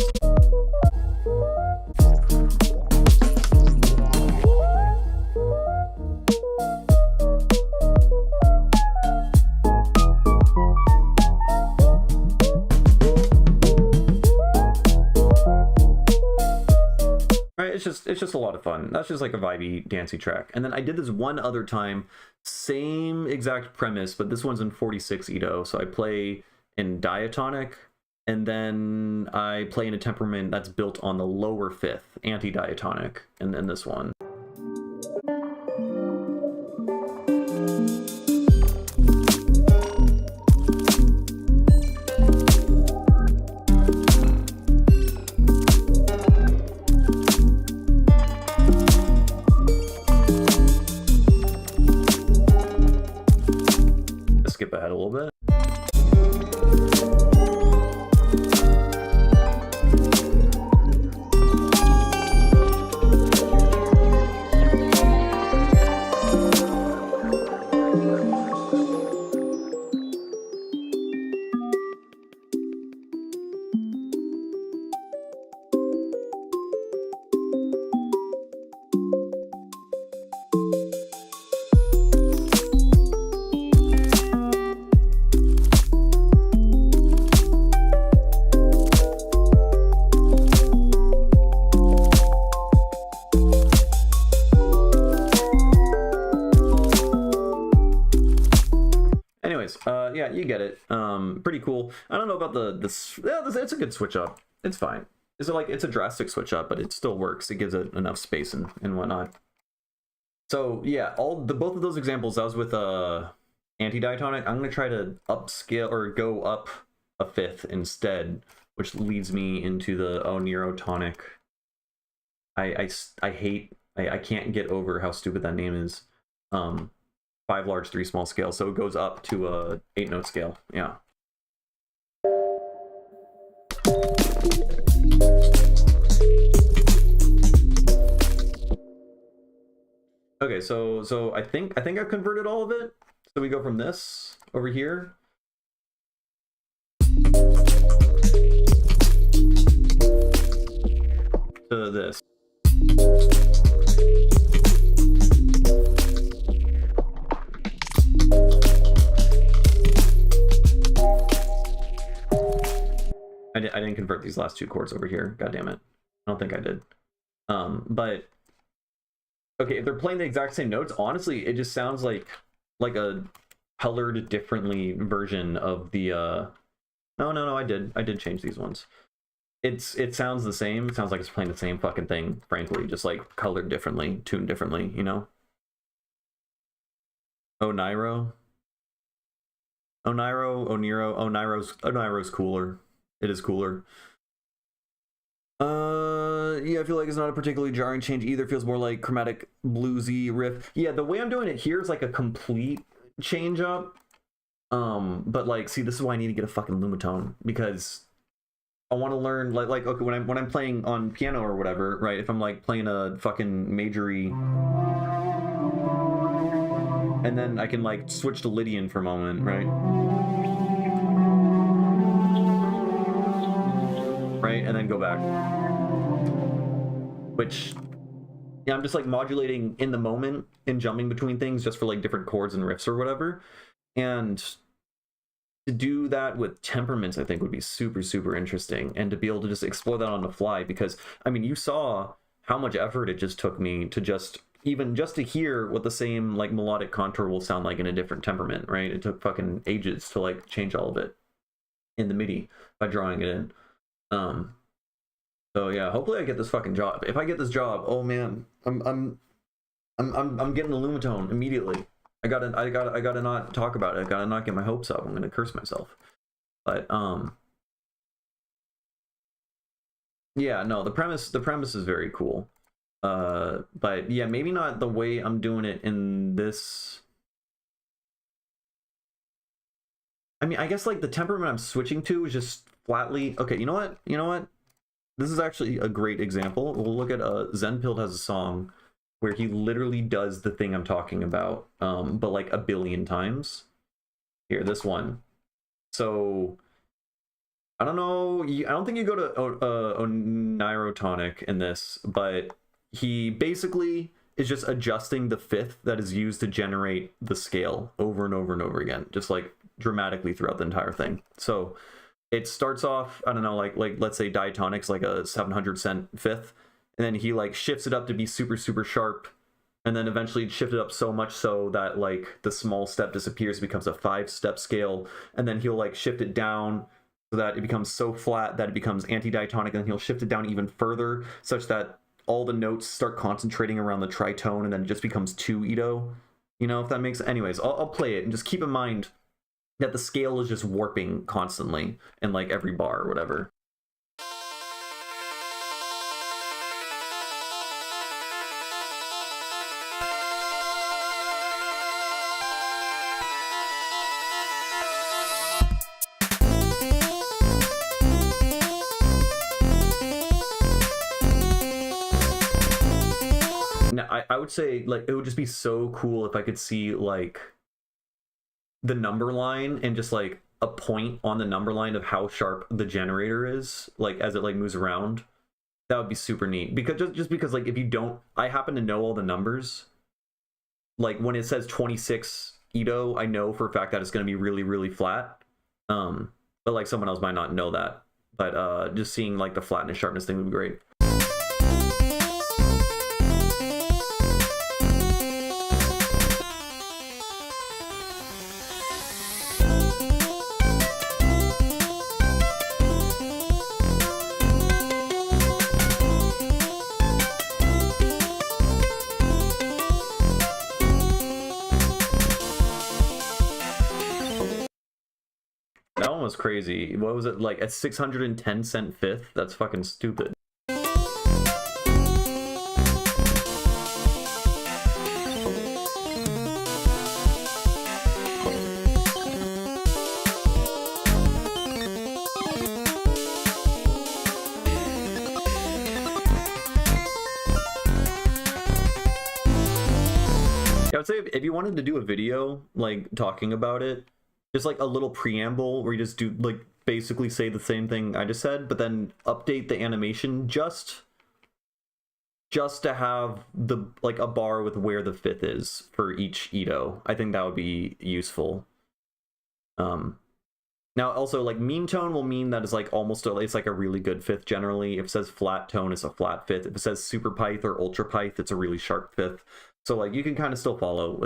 It's just a lot of fun. That's just like a vibey, dancey track. And then I did this one other time, same exact premise, but this one's in 46 Edo. So I play in diatonic, and then I play in a temperament that's built on the lower fifth, anti-diatonic, and then this one. Skip ahead a little bit. Yeah, you get it. Pretty cool. I don't know about it's a good switch up. It's fine. It's a drastic switch up, but it still works. It gives it enough space and whatnot. So yeah, both of those examples, I was with anti-diatonic. I'm gonna try to upscale or go up a fifth instead, which leads me into the neurotonic. I can't get over how stupid that name is. 5 large, 3 small scale, so it goes up to a 8-note scale. Yeah. Okay, so I think I've converted all of it. So we go from this over here to this. I didn't convert these last two chords over here. God damn it. I don't think I did. But okay, if they're playing the exact same notes, honestly, it just sounds like a colored differently version of the no, I did change these ones. It sounds the same. It sounds like it's playing the same fucking thing, frankly, just like colored differently, tuned differently, you know? Oniro. Oniro's cooler. It is cooler. Yeah, I feel like it's not a particularly jarring change either. It feels more like chromatic bluesy riff. Yeah, the way I'm doing it here is like a complete change up. But like, see, this is why I need to get a fucking Lumitone, because I want to learn like okay, when I'm playing on piano or whatever, right? If I'm like playing a fucking majory, and then I can like switch to Lydian for a moment, right? Right, and then go back. Which, yeah, I'm just like modulating in the moment and jumping between things just for like different chords and riffs or whatever. And to do that with temperaments, I think would be super, super interesting. And to be able to just explore that on the fly, because I mean, you saw how much effort it just took me to just to hear what the same like melodic contour will sound like in a different temperament, right? It took fucking ages to like change all of it in the MIDI by drawing it in. So yeah, hopefully I get this fucking job. If I get this job, oh man, I'm getting the Lumitone immediately. I gotta not talk about it. I gotta not get my hopes up. I'm gonna curse myself. But yeah, no, the premise is very cool. But yeah, maybe not the way I'm doing it in this. I mean, I guess like the temperament I'm switching to is just flatly okay. You know what? This is actually a great example. We'll look at Zenpild has a song where he literally does the thing I'm talking about, but like a billion times. Here, this one. So I don't know. I don't think you go to Onirotonic in this, but he basically is just adjusting the fifth that is used to generate the scale over and over and over again, just like dramatically throughout the entire thing. So it starts off, I don't know, like let's say diatonic's like a 700 cent fifth, and then he like shifts it up to be super, super sharp, and then eventually shift it up so much so that like the small step disappears, becomes a 5-step scale, and then he'll like shift it down so that it becomes so flat that it becomes anti-diatonic, and then he'll shift it down even further such that all the notes start concentrating around the tritone, and then it just becomes 2 Ito. You know, if that makes... Anyways, I'll play it, and just keep in mind that the scale is just warping constantly in like every bar or whatever. Now, I would say like it would just be so cool if I could see like the number line and just like a point on the number line of how sharp the generator is, like as it like moves around. That would be super neat, because just because like if you don't, I happen to know all the numbers. Like when it says 26 Ito, I know for a fact that it's going to be really, really flat. But like someone else might not know that. But just seeing like the flatness sharpness thing would be great. That one was crazy. What was it, like a 610 cent fifth? That's fucking stupid. I would say if you wanted to do a video like talking about it, just like a little preamble where you just do like basically say the same thing I just said, but then update the animation just to have the like a bar with where the fifth is for each Ito. I think that would be useful. Now, also, like, mean tone will mean that it's like almost it's like a really good fifth generally. If it says flat tone, it's a flat fifth. If it says super pyth or ultra pyth, it's a really sharp fifth. So like you can kind of still follow.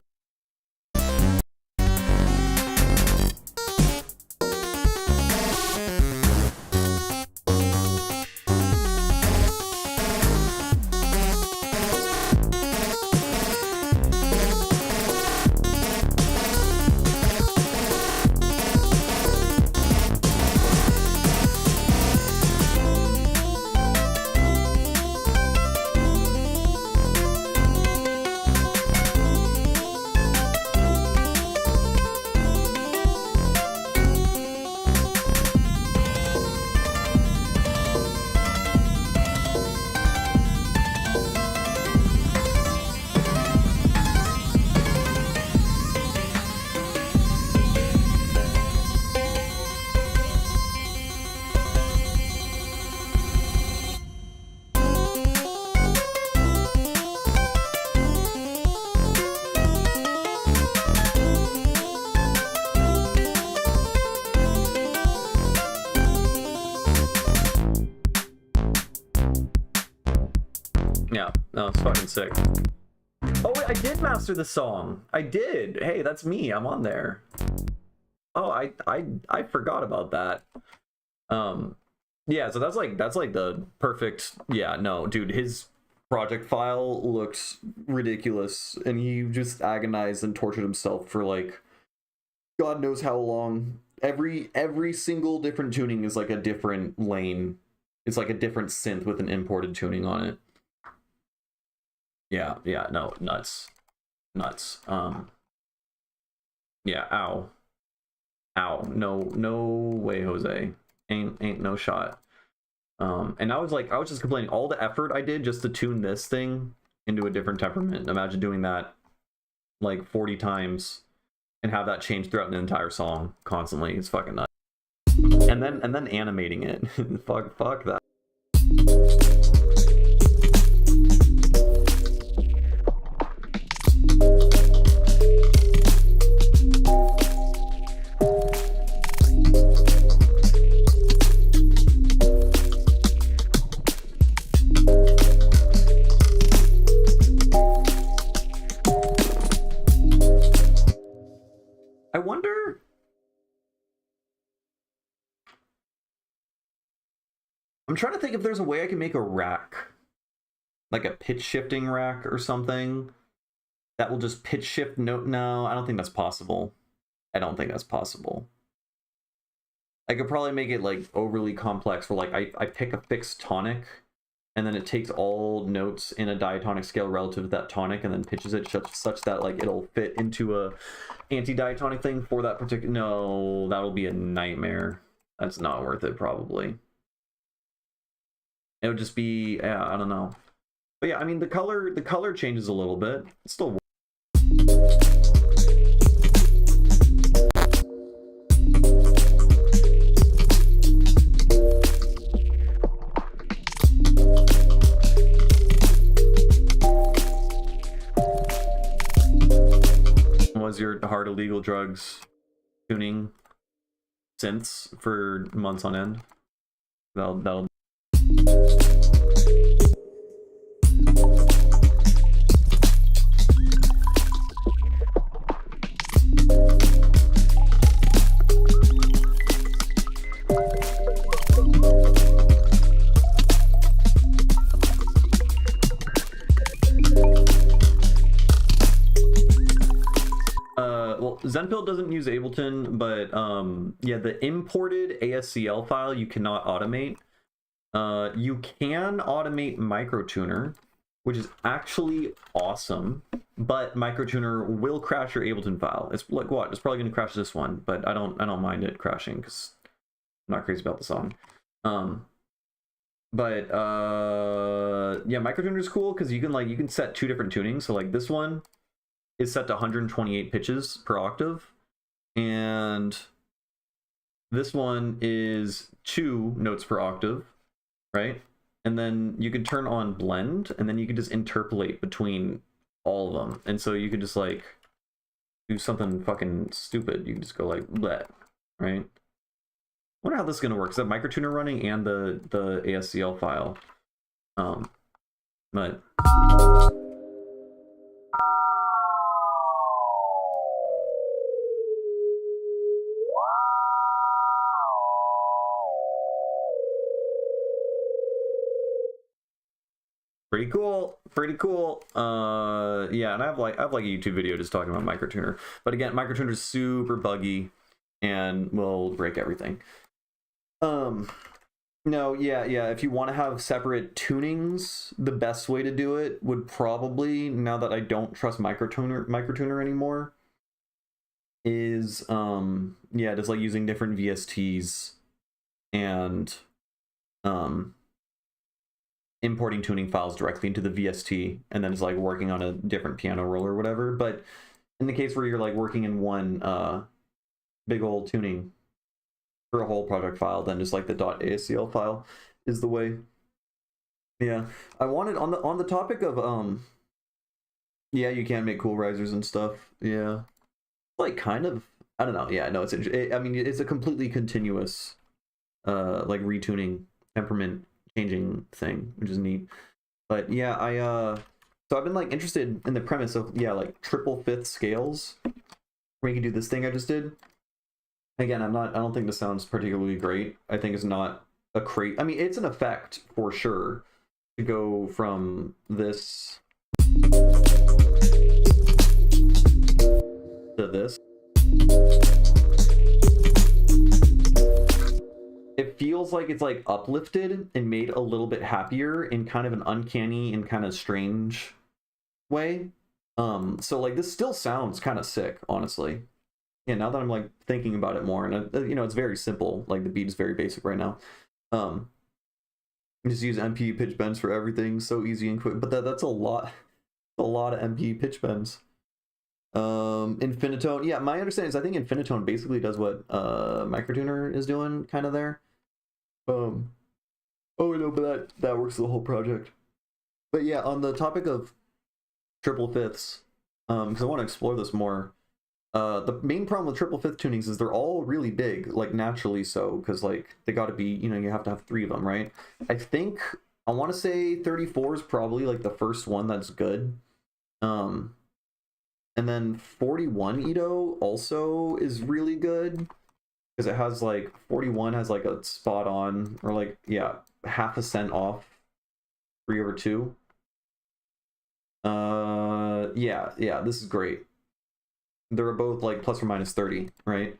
Yeah, no, it's fucking sick. Oh, wait, I did master the song. I did. Hey, that's me. I'm on there. Oh, I forgot about that. Yeah, so that's like the perfect. Yeah, no, dude, his project file looks ridiculous, and he just agonized and tortured himself for like God knows how long. Every single different tuning is like a different lane. It's like a different synth with an imported tuning on it. Yeah, no, nuts. Yeah, ow. No way, Jose. Ain't no shot. And I was just complaining all the effort I did just to tune this thing into a different temperament. Imagine doing that like 40 times and have that change throughout an entire song constantly. It's fucking nuts. And then animating it. fuck that. I wonder. I'm trying to think if there's a way I can make a rack, like a pitch shifting rack or something that will just pitch shift note. No, I don't think that's possible. I could probably make it like overly complex where like I pick a fixed tonic and then it takes all notes in a diatonic scale relative to that tonic and then pitches it such that like it'll fit into a anti-diatonic thing for that particular. No, that'll be a nightmare. That's not worth it probably. It would just be, yeah, I don't know. But yeah, I mean the color changes a little bit. It's still was your hard illegal drugs tuning synths for months on end. That'll well, Zenpill doesn't use Ableton, but yeah, the imported ASCL file you cannot automate. You can automate microtuner, which is actually awesome, but microtuner will crash your Ableton file. It's like what? It's probably going to crash this one, but I don't mind it crashing because I'm not crazy about the song. But yeah, microtuner is cool because you can set two different tunings. So like this one is set to 128 pitches per octave, and this one is 2 notes per octave, right? And then you can turn on blend, and then you can just interpolate between all of them. And so you can just like do something fucking stupid. You can just go like bleh, right? wonder how this is gonna work. Is that microtuner running and the ASCL file? But pretty cool, pretty cool. Yeah, and I have like a YouTube video just talking about microtuner. But again, microtuner is super buggy and will break everything. No, yeah, if you want to have separate tunings, the best way to do it would probably, now that I don't trust microtuner anymore, is yeah, just like using different VSTs and importing tuning files directly into the VST and then just like working on a different piano roll or whatever. But in the case where you're like working in one big old tuning for a whole project file, then just like the .ascl file is the way. Yeah, I wanted on the topic of yeah, you can make cool risers and stuff. Yeah, like kind of, I don't know. Yeah, no, I mean, it's a completely continuous like retuning, temperament changing thing, which is neat. But yeah, so I've been like interested in the premise of, yeah, like triple fifth scales where you can do this thing I just did. Again, I don't think this sounds particularly great. I think it's not a I mean, it's an effect for sure to go from this to this. It feels like it's like uplifted and made a little bit happier in kind of an uncanny and kind of strange way. So like this still sounds kind of sick, honestly. Yeah, now that I'm like thinking about it more, and you know, it's very simple. Like the beat is very basic right now. Just use MP pitch bends for everything, so easy and quick. But that's a lot of MP pitch bends. Infinitone, yeah, my understanding is I think Infinitone basically does what microtuner is doing, kind of there. Oh no, but that works the whole project. But yeah, on the topic of triple fifths, because I want to explore this more. The main problem with triple fifth tunings is they're all really big, like naturally so, because like they got to be, you know, you have to have 3 of them, right? I think I want to say 34 is probably like the first one that's good. And then 41 Ito also is really good because it has like 41 has like a spot on, or like, yeah, half a cent off 3/2. Yeah, this is great. They're both like plus or minus 30, right?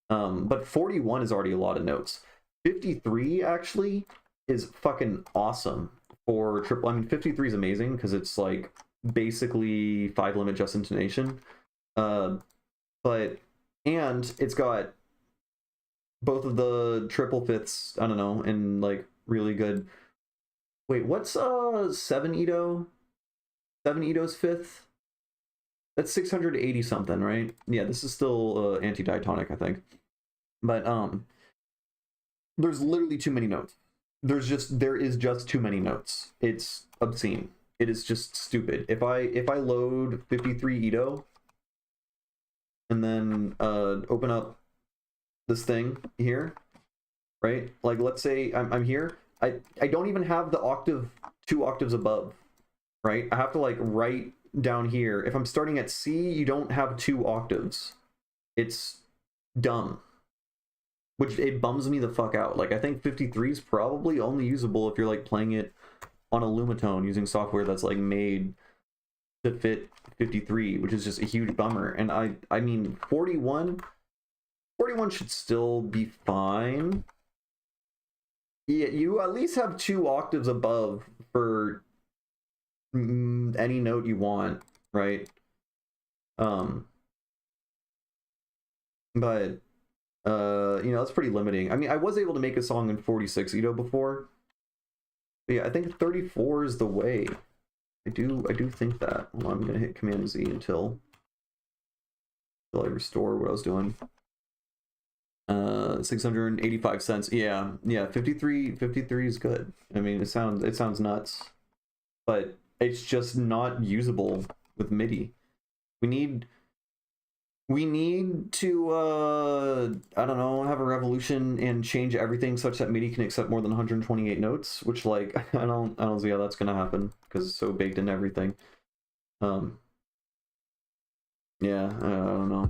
But 41 is already a lot of notes. 53 actually is fucking awesome for triple. I mean, 53 is amazing because it's like basically 5 limit just intonation. But and it's got both of the triple fifths, I don't know, and like really good. Wait, what's 7 Ito? 7 Ito's fifth? That's 680 something, right? Yeah, this is still anti-diatonic, I think. But there's literally too many notes. There is just too many notes. It's obscene. It is just stupid. If I load 53 Ito and then open up this thing here, right? Like let's say I'm here. I don't even have the octave 2 octaves above, right? I have to like write down here. If I'm starting at C, you don't have 2 octaves. It's dumb. Which it bums me the fuck out. Like I think 53 is probably only usable if you're like playing it on a Lumitone using software that's like made to fit 53, which is just a huge bummer. And I mean 41 should still be fine. Yeah, you at least have 2 octaves above for any note you want, right? But you know, that's pretty limiting. I mean, I was able to make a song in 46 Ito before. But yeah, I think 34 is the way. I do think that. Hold on, I'm gonna hit Command Z until I restore what I was doing. 685 cents. Yeah, 53 is good. I mean, it sounds nuts, but it's just not usable with MIDI. We need We need to, I don't know, have a revolution and change everything such that MIDI can accept more than 128 notes, which, like, I don't see how that's gonna happen because it's so baked in everything. Yeah, I don't know.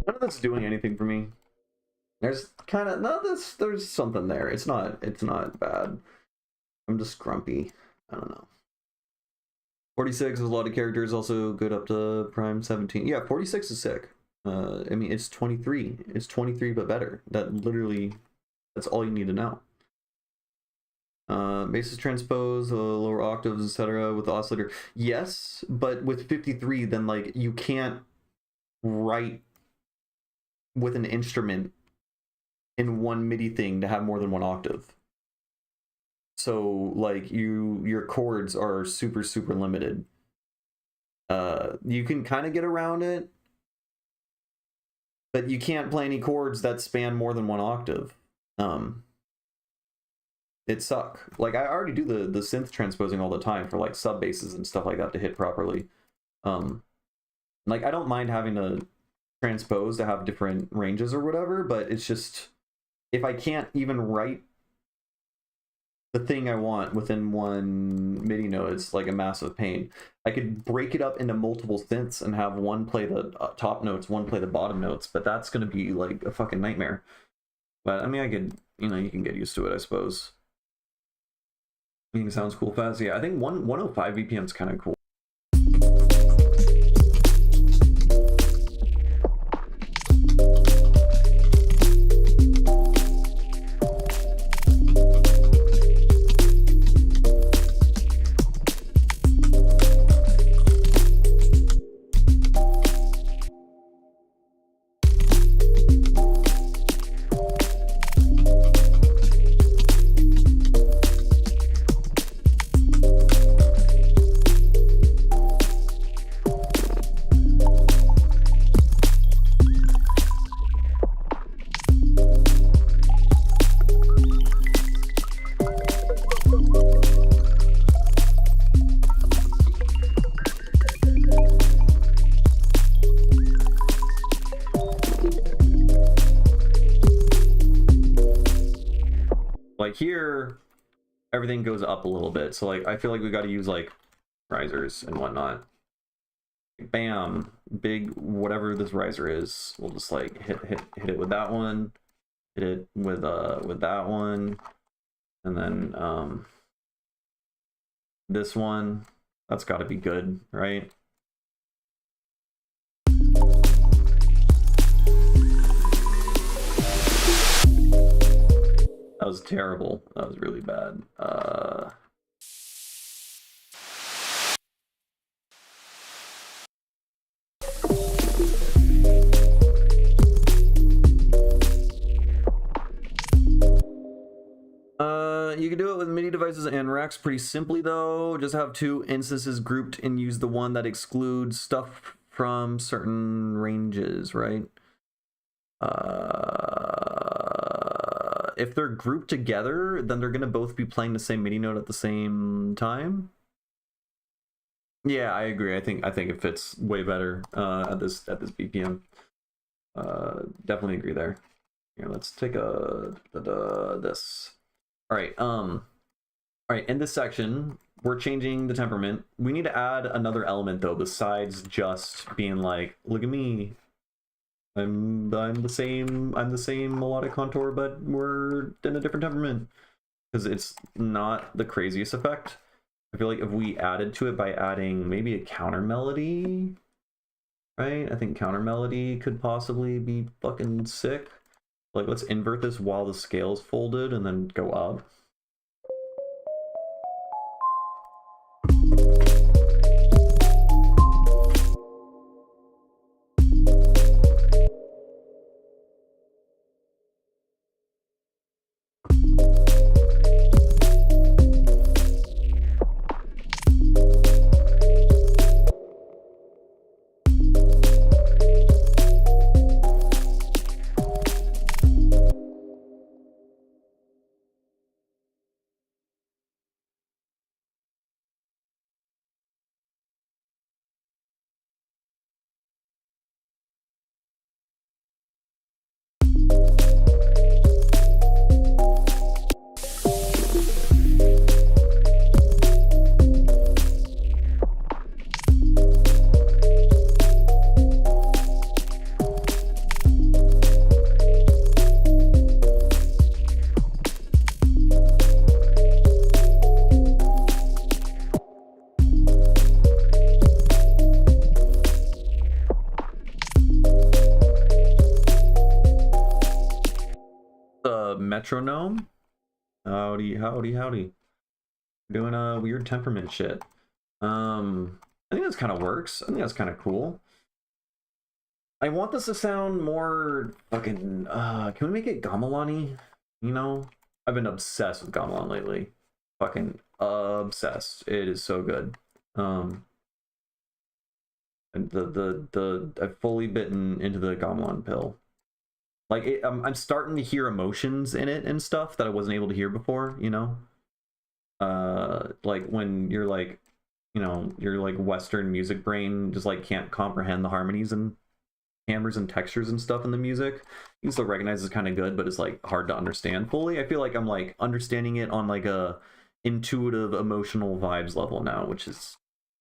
None of that's doing anything for me. There's kind of there's something there. It's not bad. I'm just grumpy. I don't know. 46 is a lot of characters, also good up to prime 17. Yeah, 46 is sick. I mean, it's 23. It's 23 but better. That's all you need to know. Basis transpose, lower octaves, etc. with the oscillator. Yes, but with 53, then like you can't write with an instrument in one MIDI thing to have more than one octave. So like your chords are super limited. You can kind of get around it, but you can't play any chords that span more than one octave. It suck. Like I already do the synth transposing all the time for like sub basses and stuff like that to hit properly. Like I don't mind having to transpose to have different ranges or whatever, but it's just if I can't even write the thing I want within one MIDI note, it's like a massive pain. I could break it up into multiple synths and have one play the top notes, one play the bottom notes, but that's gonna be like a fucking nightmare. But I mean, I could, you can get used to it, I suppose. I think it sounds cool fast. Yeah, I think 105 BPM is kind of cool. Like here, everything goes up a little bit. So like I feel like we got to use like risers and whatnot. Bam, big whatever this riser is. We'll just like hit it with that one, hit it with that one, and then this one. That's got to be good, right? That was terrible. That was really bad. You can do it with MIDI devices and racks pretty simply though. Just have two instances grouped and use the one that excludes stuff from certain ranges, right? If they're grouped together, then they're gonna both be playing the same MIDI note at the same time. Yeah, I agree. I think it fits way better at this BPM. Definitely agree there. Here, let's take this. All right. All right. In this section, we're changing the temperament. We need to add another element though, besides just being like, look at me. I'm the same melodic contour, but we're in a different temperament. Because it's not the craziest effect. I feel like if we added to it by adding maybe a counter melody, right? I think counter melody could possibly be fucking sick. Like, let's invert this while the scale's folded and then go up. Metronome. Howdy, howdy, howdy. Doing a weird temperament shit. I think this kind of works. I think that's kind of cool. I want this to sound more fucking. Can we make it gamelan-y? You know, I've been obsessed with gamelan lately. Fucking obsessed. It is so good. And I've fully bitten into the gamelan pill. Like I'm starting to hear emotions in it and stuff that I wasn't able to hear before. You know, like when you're like, you know, your like Western music brain just like can't comprehend the harmonies and timbres and textures and stuff in the music. You can still recognize it's kind of good, but it's like hard to understand fully. I feel like I'm like understanding it on like a intuitive emotional vibes level now, which is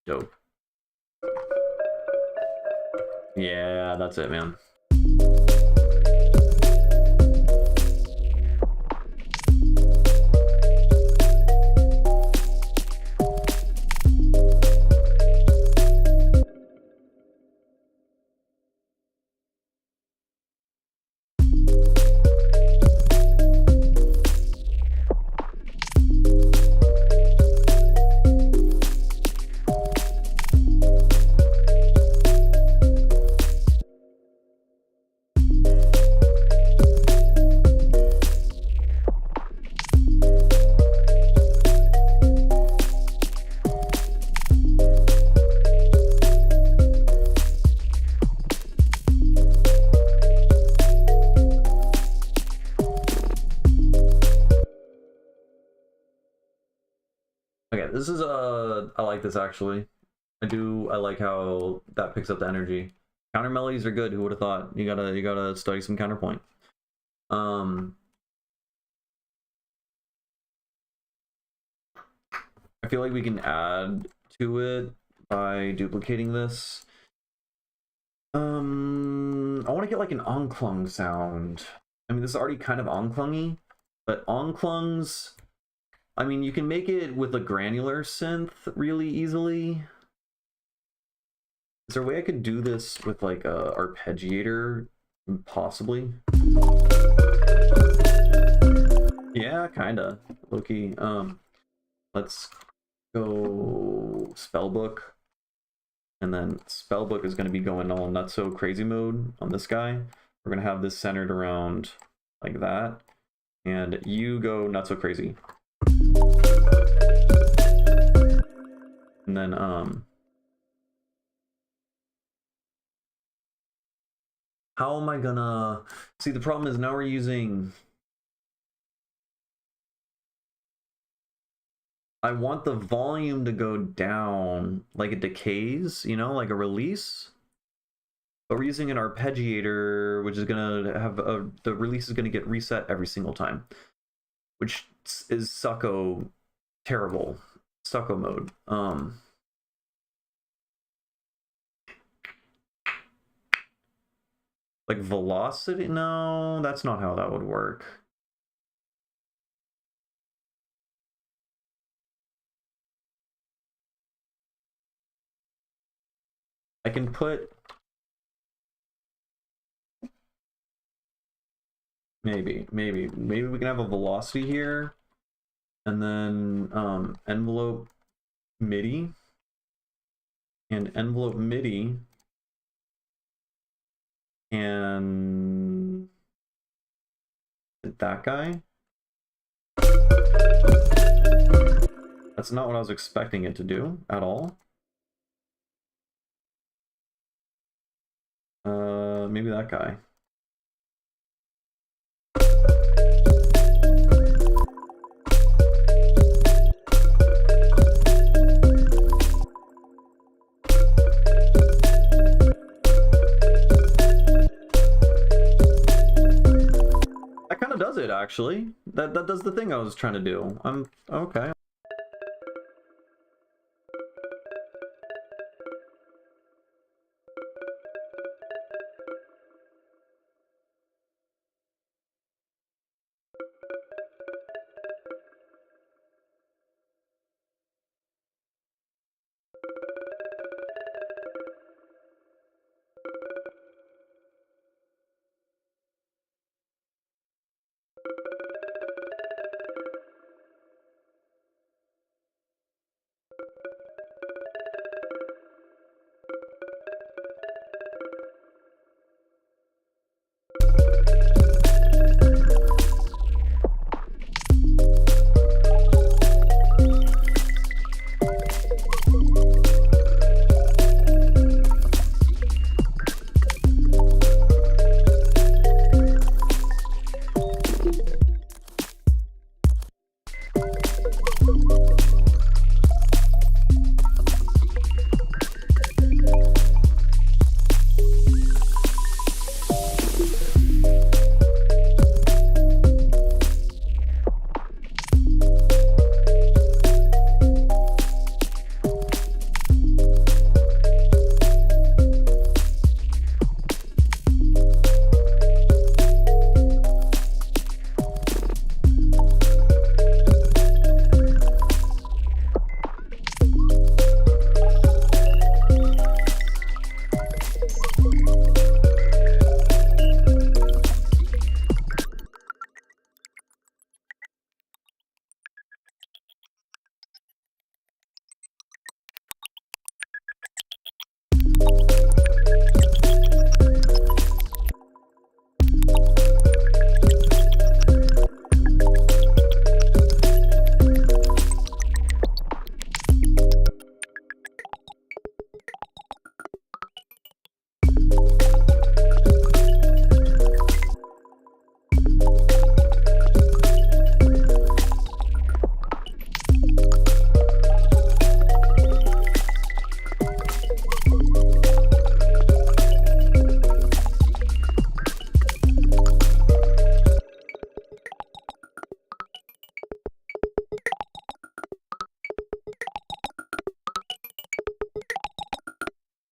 dope. Yeah, that's it, man. Okay, this is I like this actually. I like how that picks up the energy. Counter melodies are good. Who would have thought? You gotta study some counterpoint. I feel like we can add to it by duplicating this. I want to get like an onclung sound. I mean, this is already kind of onclungy, but onclungs, I mean, you can make it with a granular synth really easily. Is there a way I could do this with like a arpeggiator? Possibly. Yeah, kinda. Low-key. Let's go spellbook. And then spellbook is going to be going all nutso crazy mode on this guy. We're going to have this centered around like that. And you go nutso crazy. And then how am I gonna see? The problem is now we're using, I want the volume to go down like it decays, you know, like a release. But we're using an arpeggiator, which is gonna have the release is gonna get reset every single time, which is sucko terrible. Sucko mode. Like velocity? No, that's not how that would work. I can put Maybe we can have a velocity here, and then envelope MIDI, and envelope MIDI, and that guy. That's not what I was expecting it to do at all. Maybe that guy. That kind of does it, actually. That does the thing I was trying to do. I'm okay.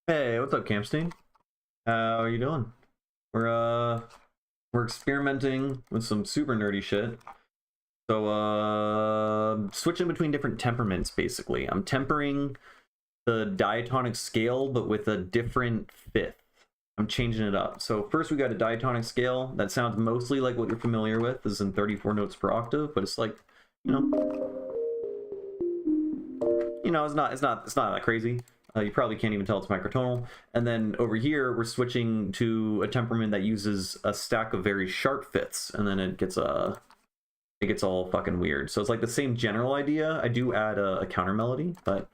Hey, what's up, Campstein? How are you doing? We're experimenting with some super nerdy shit. So switching between different temperaments, basically. I'm tempering the diatonic scale, but with a different fifth. I'm changing it up. So first we got a diatonic scale that sounds mostly like what you're familiar with. This is in 34 notes per octave, but it's like, it's not that crazy. You probably can't even tell it's microtonal. And then over here, we're switching to a temperament that uses a stack of very sharp fifths, and then it gets all fucking weird. So it's like the same general idea. I do add a counter melody, but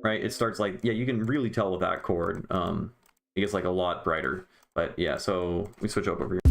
right, it starts like, yeah, you can really tell with that chord. It gets like a lot brighter. But yeah, so we switch up over here.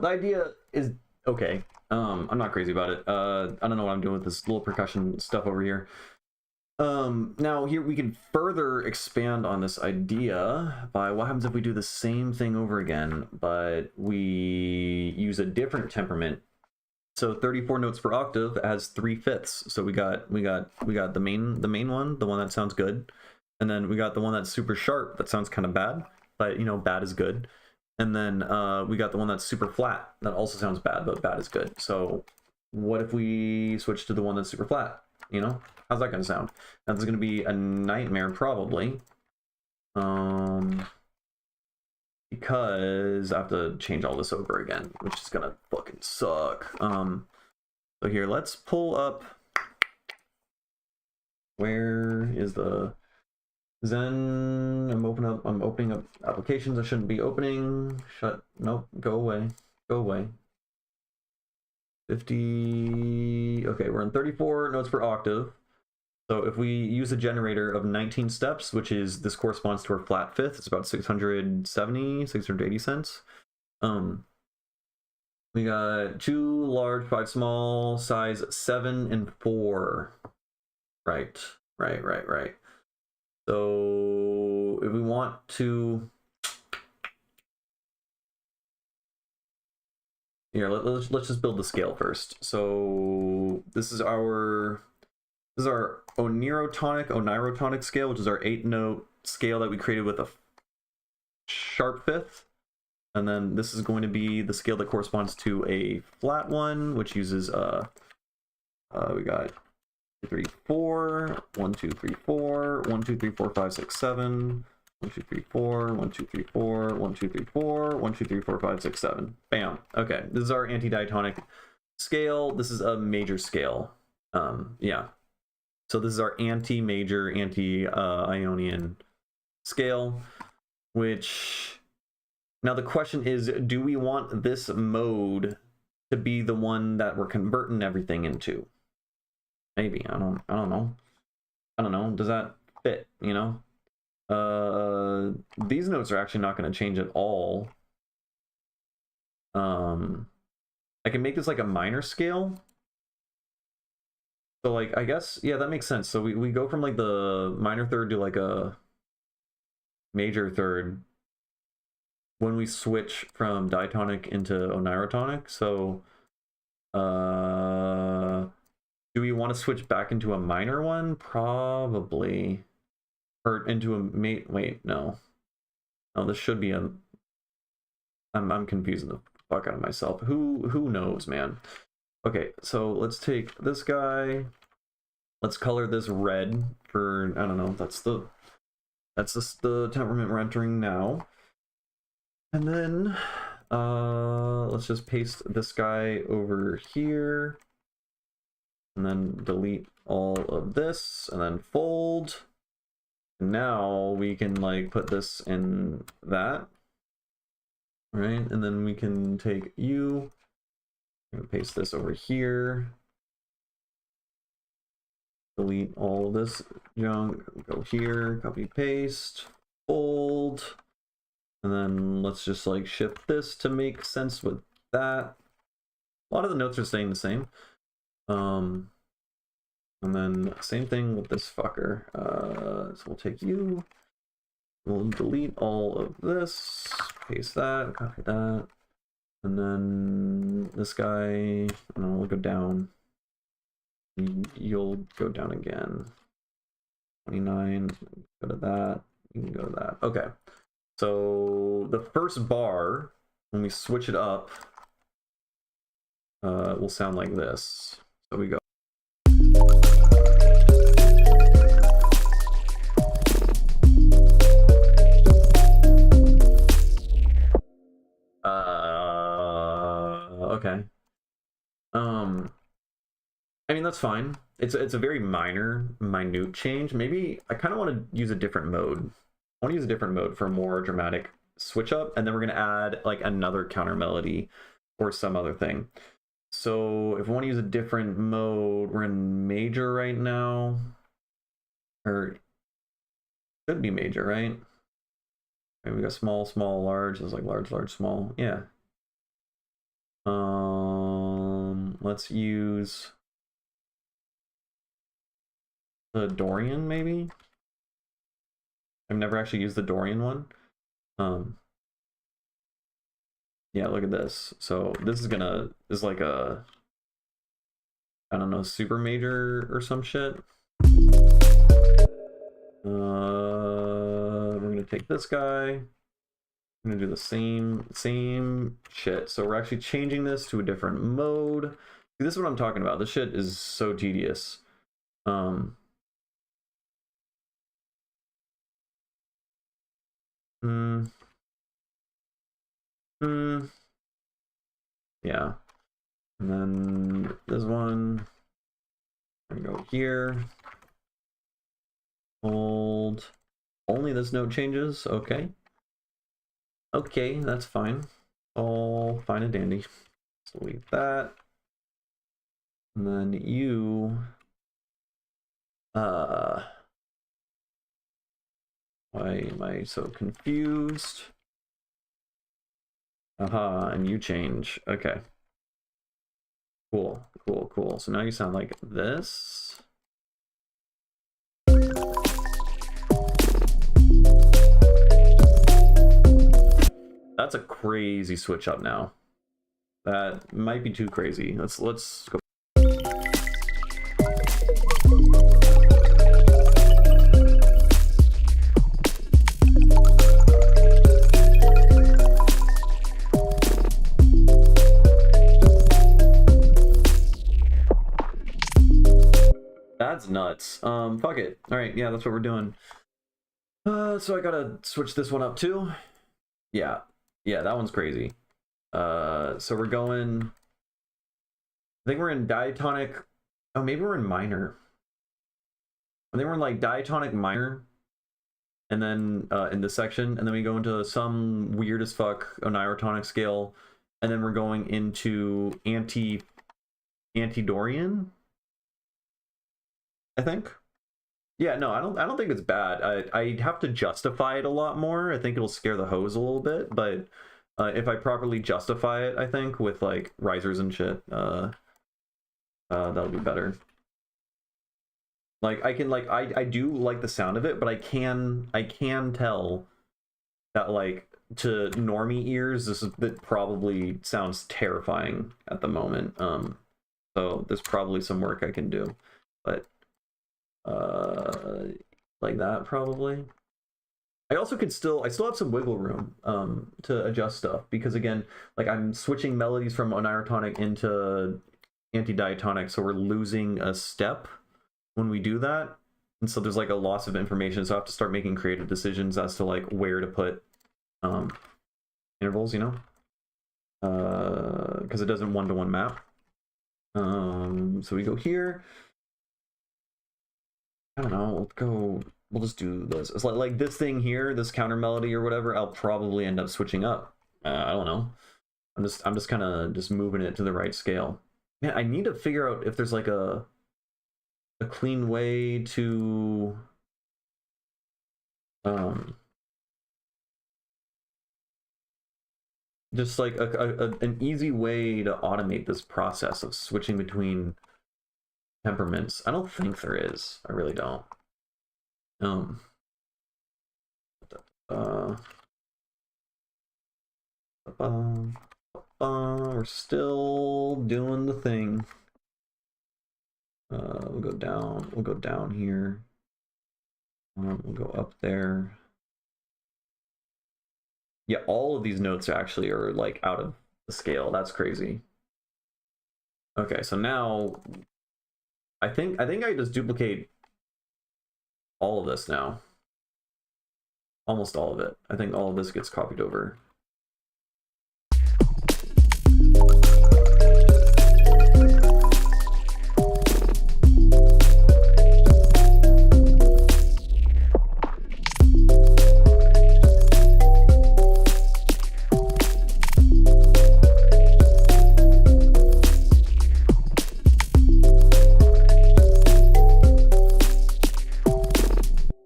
the idea is okay. I'm not crazy about it. I don't know what I'm doing with this little percussion stuff over here. Now here we can further expand on this idea by what happens if we do the same thing over again, but we use a different temperament. So 34 notes per octave has 3/5. So we got the main one, the one that sounds good, and then we got the one that's super sharp that sounds kind of bad, but you know, bad is good. And then we got the one that's super flat that also sounds bad, but bad is good. So what if we switch to the one that's super flat? You know, how's that gonna sound? That's gonna be a nightmare probably. Because I have to change all this over again, which is gonna fucking suck. So here, let's pull up. Where is the Zen? I'm opening up applications I shouldn't be opening. Nope, go away. Go away. 50. Okay, we're in 34 notes per octave. So if we use a generator of 19 steps, which is, this corresponds to our flat fifth, it's about 670, 680 cents. We got 2 large, 5 small, size 7 and 4. Right. So if we want to, here, let's just build the scale first. So this is our onirotonic scale, which is our 8-note scale that we created with a sharp fifth. And then this is going to be the scale that corresponds to a flat one, which uses we got 3, 4, 1, 2, 3, 4, 1, 2, 3, 4, 5, 6, 7, 1, 2, 3, 4, 1, 2, 3, 4, 1, 2, 3, 4, 1, 2, 3, 4, 5, 6, 7. Bam. Okay, this is our anti-diatonic scale. This is a major scale. Yeah. So this is our anti-major, anti-Ionian scale, which, now the question is, do we want this mode to be the one that we're converting everything into? Maybe, I don't know. Does that fit, you know? These notes are actually not going to change at all. I can make this like a minor scale. So like, I guess, yeah, that makes sense. So we go from like the minor third to like a major third when we switch from diatonic into onirotonic. So do we want to switch back into a minor one? Probably. Or into a wait, no. No, this should be a, I'm confusing the fuck out of myself. Who knows, man? Okay, so let's take this guy. Let's color this red for, I don't know, that's the temperament we're entering now. And then let's just paste this guy over here. And then delete all of this and then fold. And now we can like put this in that. Right? And then we can take you and paste this over here. Delete all of this junk, go here, copy paste, fold, and then let's just like shift this to make sense with that. A lot of the notes are staying the same. And then same thing with this fucker. So we'll take you, we'll delete all of this, paste that, copy that, and then this guy, and then we'll go down. You'll go down again. 29, go to that, you can go to that. Okay, so the first bar, when we switch it up, will sound like this. So we go. Okay. I mean, that's fine. It's a very minute change. Maybe I kind of want to use a different mode. I want to use a different mode for a more dramatic switch up, and then we're going to add like another counter melody or some other thing. So if we want to use a different mode, we're in major right now. Or should be major, right? Okay, we got small, small, large. It's like large, large, small. Yeah. Let's use the Dorian, maybe? I've never actually used the Dorian one. Yeah, look at this. So this is like a, I don't know, super major or some shit. We're gonna take this guy. I'm gonna do the same shit. So we're actually changing this to a different mode. See, this is what I'm talking about. This shit is so tedious. Yeah. And then this one, I'm gonna go here. Hold. Only this node changes. Okay. Okay, that's fine. All fine and dandy. So leave that. And then you why am I so confused? Aha, and you change. Okay. Cool, cool, cool. So now you sound like this. That's a crazy switch up now. That might be too crazy. Let's go. That's nuts. Fuck it. All right, yeah, that's what we're doing. So I gotta switch this one up too. Yeah, that one's crazy. So we're going. I think we're in diatonic. Oh, maybe we're in minor. I think we're in like diatonic minor, and then in this section, and then we go into some weird as fuck onirotonic scale, and then we're going into anti-Dorian. I think. Yeah, no, I don't think it's bad. I have to justify it a lot more. I think it'll scare the hose a little bit, but if I properly justify it, I think with like risers and shit, that'll be better. Like I can like I do like the sound of it, but I can tell that like to normie ears, that probably sounds terrifying at the moment. So there's probably some work I can do, but like that probably. I also could I still have some wiggle room to adjust stuff, because again, like I'm switching melodies from onirotonic into anti-diatonic, so we're losing a step when we do that, and so there's like a loss of information, so I have to start making creative decisions as to like where to put intervals, you know, because it doesn't one-to-one map. So we go here. I don't know, we'll just do this. It's like this thing here, this counter melody or whatever, I'll probably end up switching up. I don't know. I'm just kind of just moving it to the right scale. Man, I need to figure out if there's like a clean way to just like an easy way to automate this process of switching between temperaments. I don't think there is. I really don't. We're still doing the thing. We'll go down. We'll go down here. We'll go up there. Yeah, all of these notes actually are like out of the scale. That's crazy. Okay, so now I think I just duplicate all of this now. Almost all of it. I think all of this gets copied over.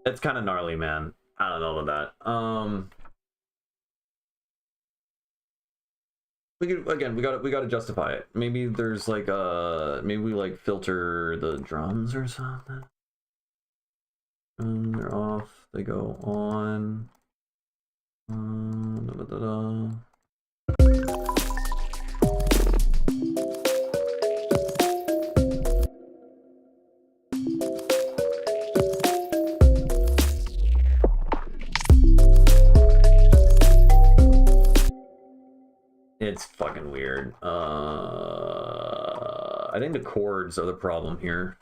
It's kind of gnarly, man. I don't know about that. We could, again, we gotta justify it. Maybe there's like maybe we like filter the drums or something. They're off. They go on. Da, da, da. It's fucking weird. I think the chords are the problem here.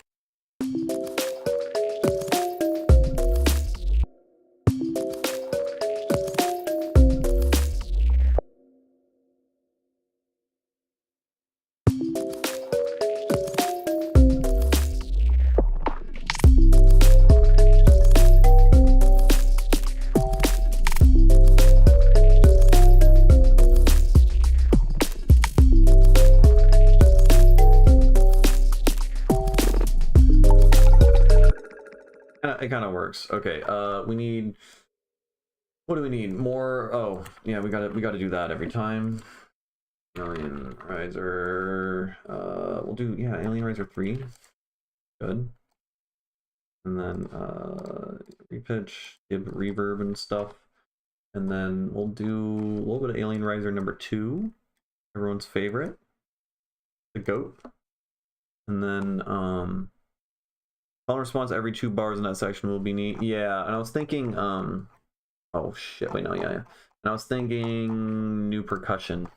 It kind of works. Okay, we need, what do we need? More, oh, yeah, we gotta do that every time. Alien Riser, we'll do, yeah, Alien Riser 3. Good. And then, repitch, give reverb and stuff. And then we'll do a little bit of Alien Riser number 2, everyone's favorite, the GOAT. And then, phone response every 2 bars in that section will be neat. Yeah, and I was thinking, oh shit, wait, no, yeah. And I was thinking new percussion.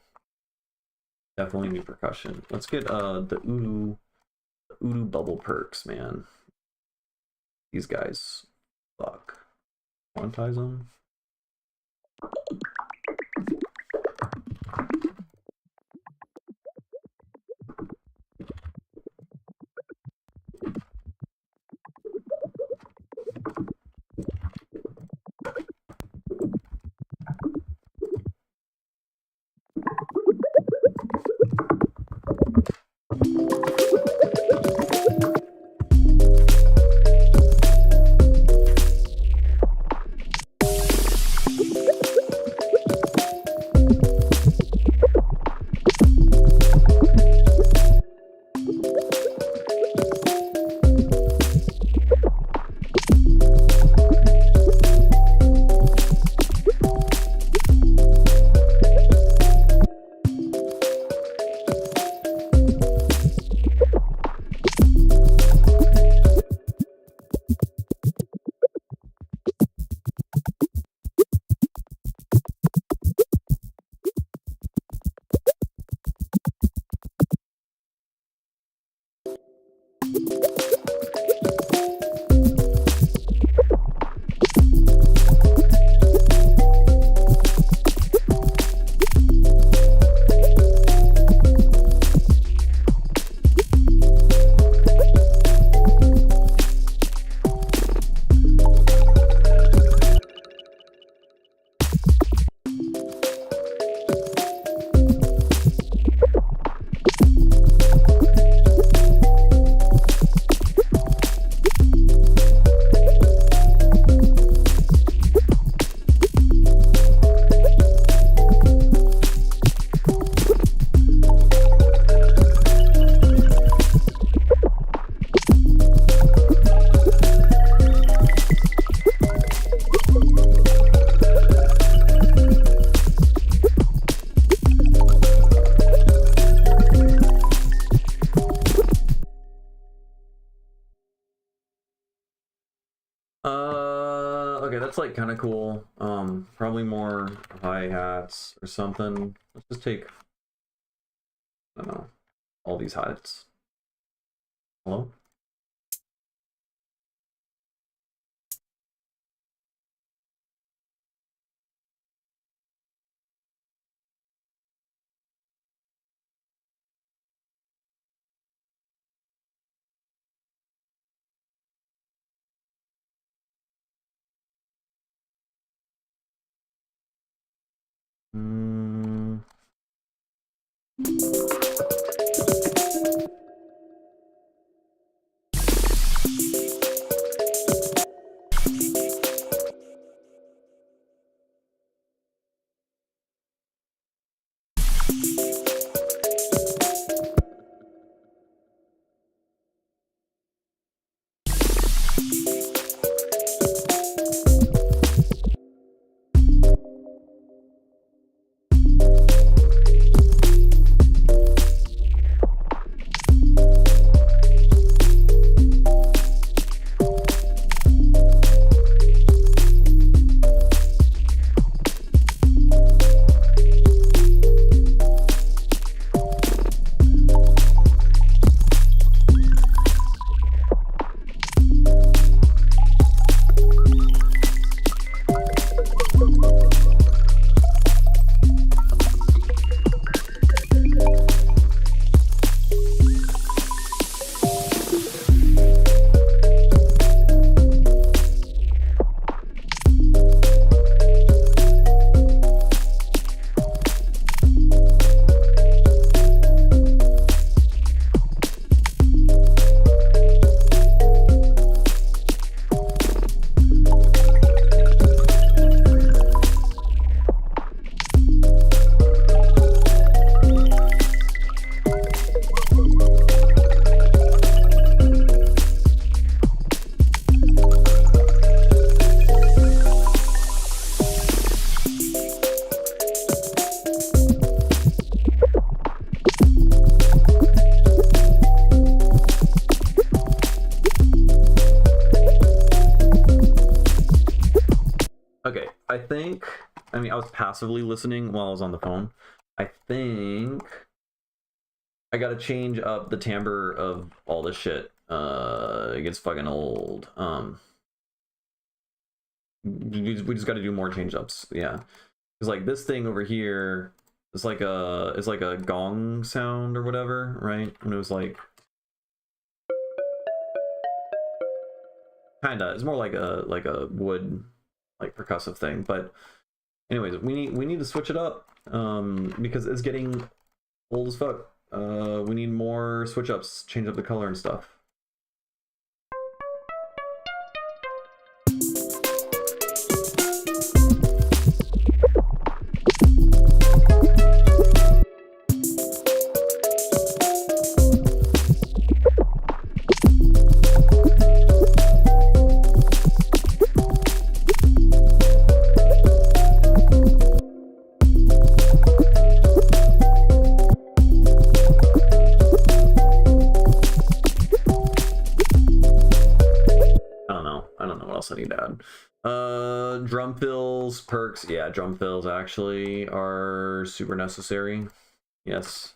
Definitely new percussion. Let's get the Udo bubble perks, man. These guys, fuck. Quantize them. Okay, that's like kind of cool. Probably more hi-hats or something. Let's just take, I don't know, all these hi-hats. Hello? Hmm. I think, I mean, I was passively listening while I was on the phone. I think I gotta change up the timbre of all this shit. It gets fucking old. We just gotta do more change ups. Yeah, because like this thing over here is like a gong sound or whatever, right? And it was like kinda. It's more like a wood like percussive thing. But anyways, we need to switch it up because it's getting old as fuck. We need more switch ups, change up the color and stuff. I don't know what else I need to add. Drum fills, perks. Yeah, drum fills actually are super necessary. Yes.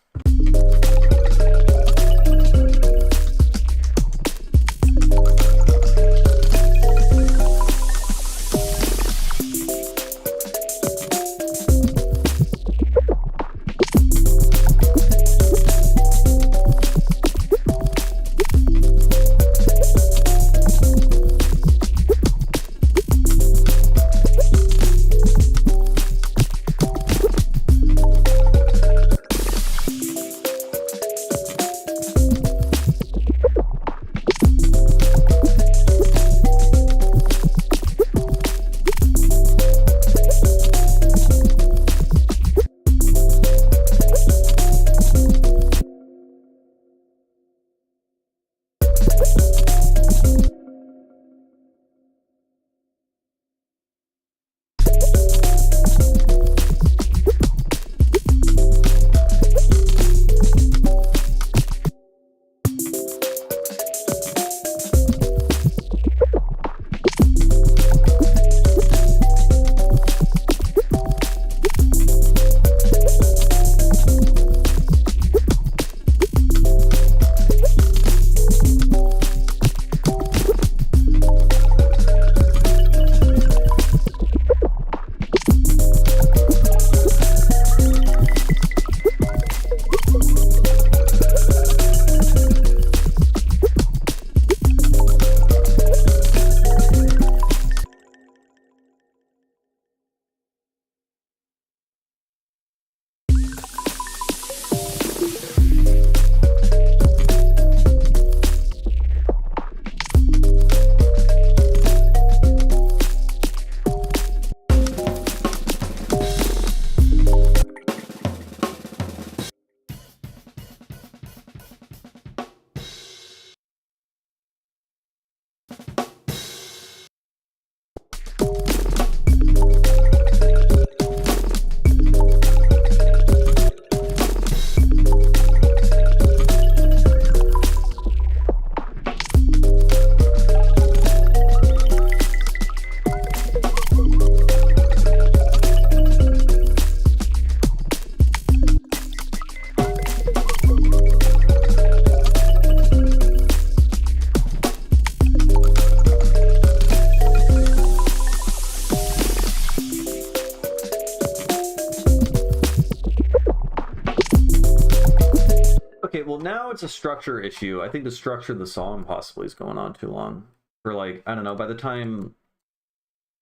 Okay, well now it's a structure issue. I think the structure of the song possibly is going on too long. For like, I don't know, by the time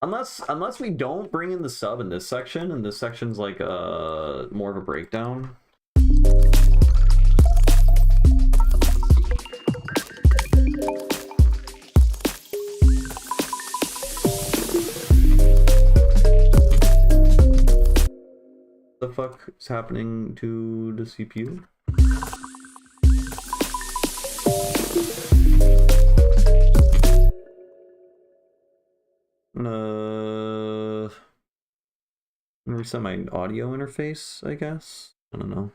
unless we don't bring in the sub in this section, and this section's like more of a breakdown. The fuck is happening to the CPU? I'm gonna reset my audio interface, I guess. I don't know.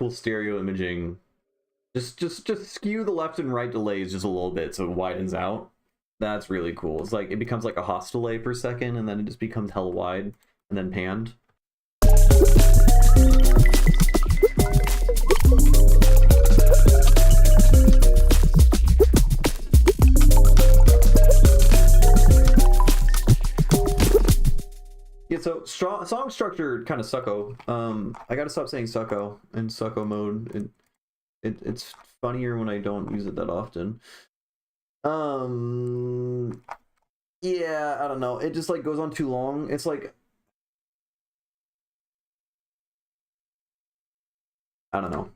cool stereo imaging. Just skew the left and right delays just a little bit so it widens out. That's really cool. It's like it becomes like a Haas delay for a second, and then it just becomes hella wide and then panned. Yeah, so song structure kind of sucko. I gotta stop saying sucko in sucko mode. It's funnier when I don't use it that often. Yeah, I don't know. It just like goes on too long. It's like, I don't know.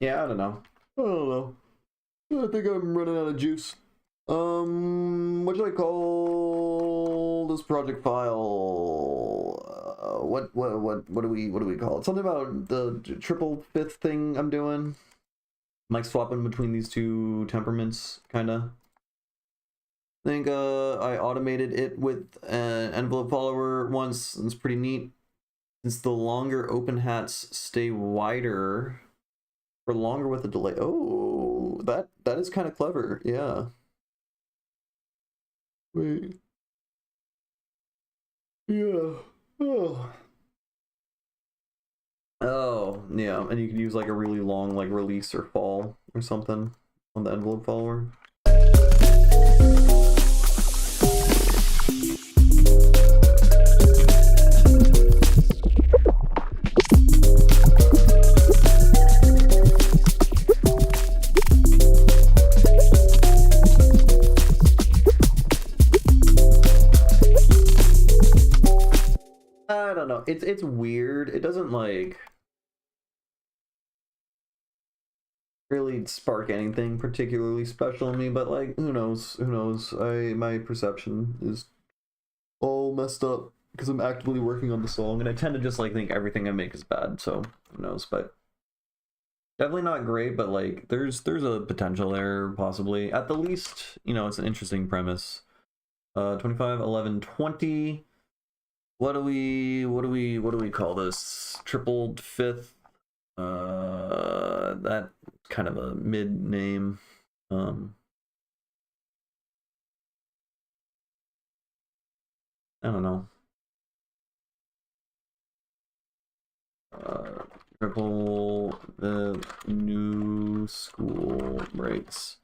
Yeah, I don't know. I don't know. I think I'm running out of juice. What should I call this project file? What do we call it? Something about the triple fifth thing I'm doing. Like swapping between these two temperaments, kinda. I think I automated it with an envelope follower once. It's pretty neat. Since the longer open hats stay wider for longer with a delay. Oh, that is kind of clever. Yeah. Wait. Yeah. Oh. Oh, yeah. And you could use like a really long like release or fall or something on the envelope follower. I don't know. It's weird. It doesn't like really spark anything particularly special in me, but like who knows? Who knows? My perception is all messed up because I'm actively working on the song, and I tend to just like think everything I make is bad, so who knows? But definitely not great, but like there's a potential there possibly. At the least, you know, it's an interesting premise. 25, 11, 20. What do we call this? Tripled fifth. That kind of a mid name. I don't know. Triple the new school breaks.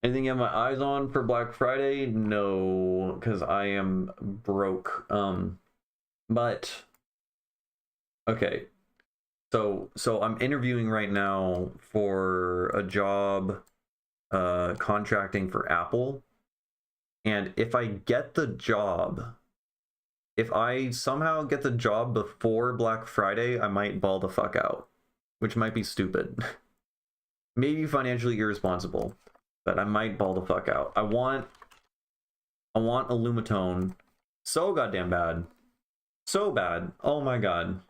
Anything you have my eyes on for Black Friday? No, because I am broke. But okay. So I'm interviewing right now for a job contracting for Apple. And if I get the job, if I somehow get the job before Black Friday, I might ball the fuck out, which might be stupid. Maybe financially irresponsible, but I might ball the fuck out. I want a Lumitone so goddamn bad. So bad. Oh my god.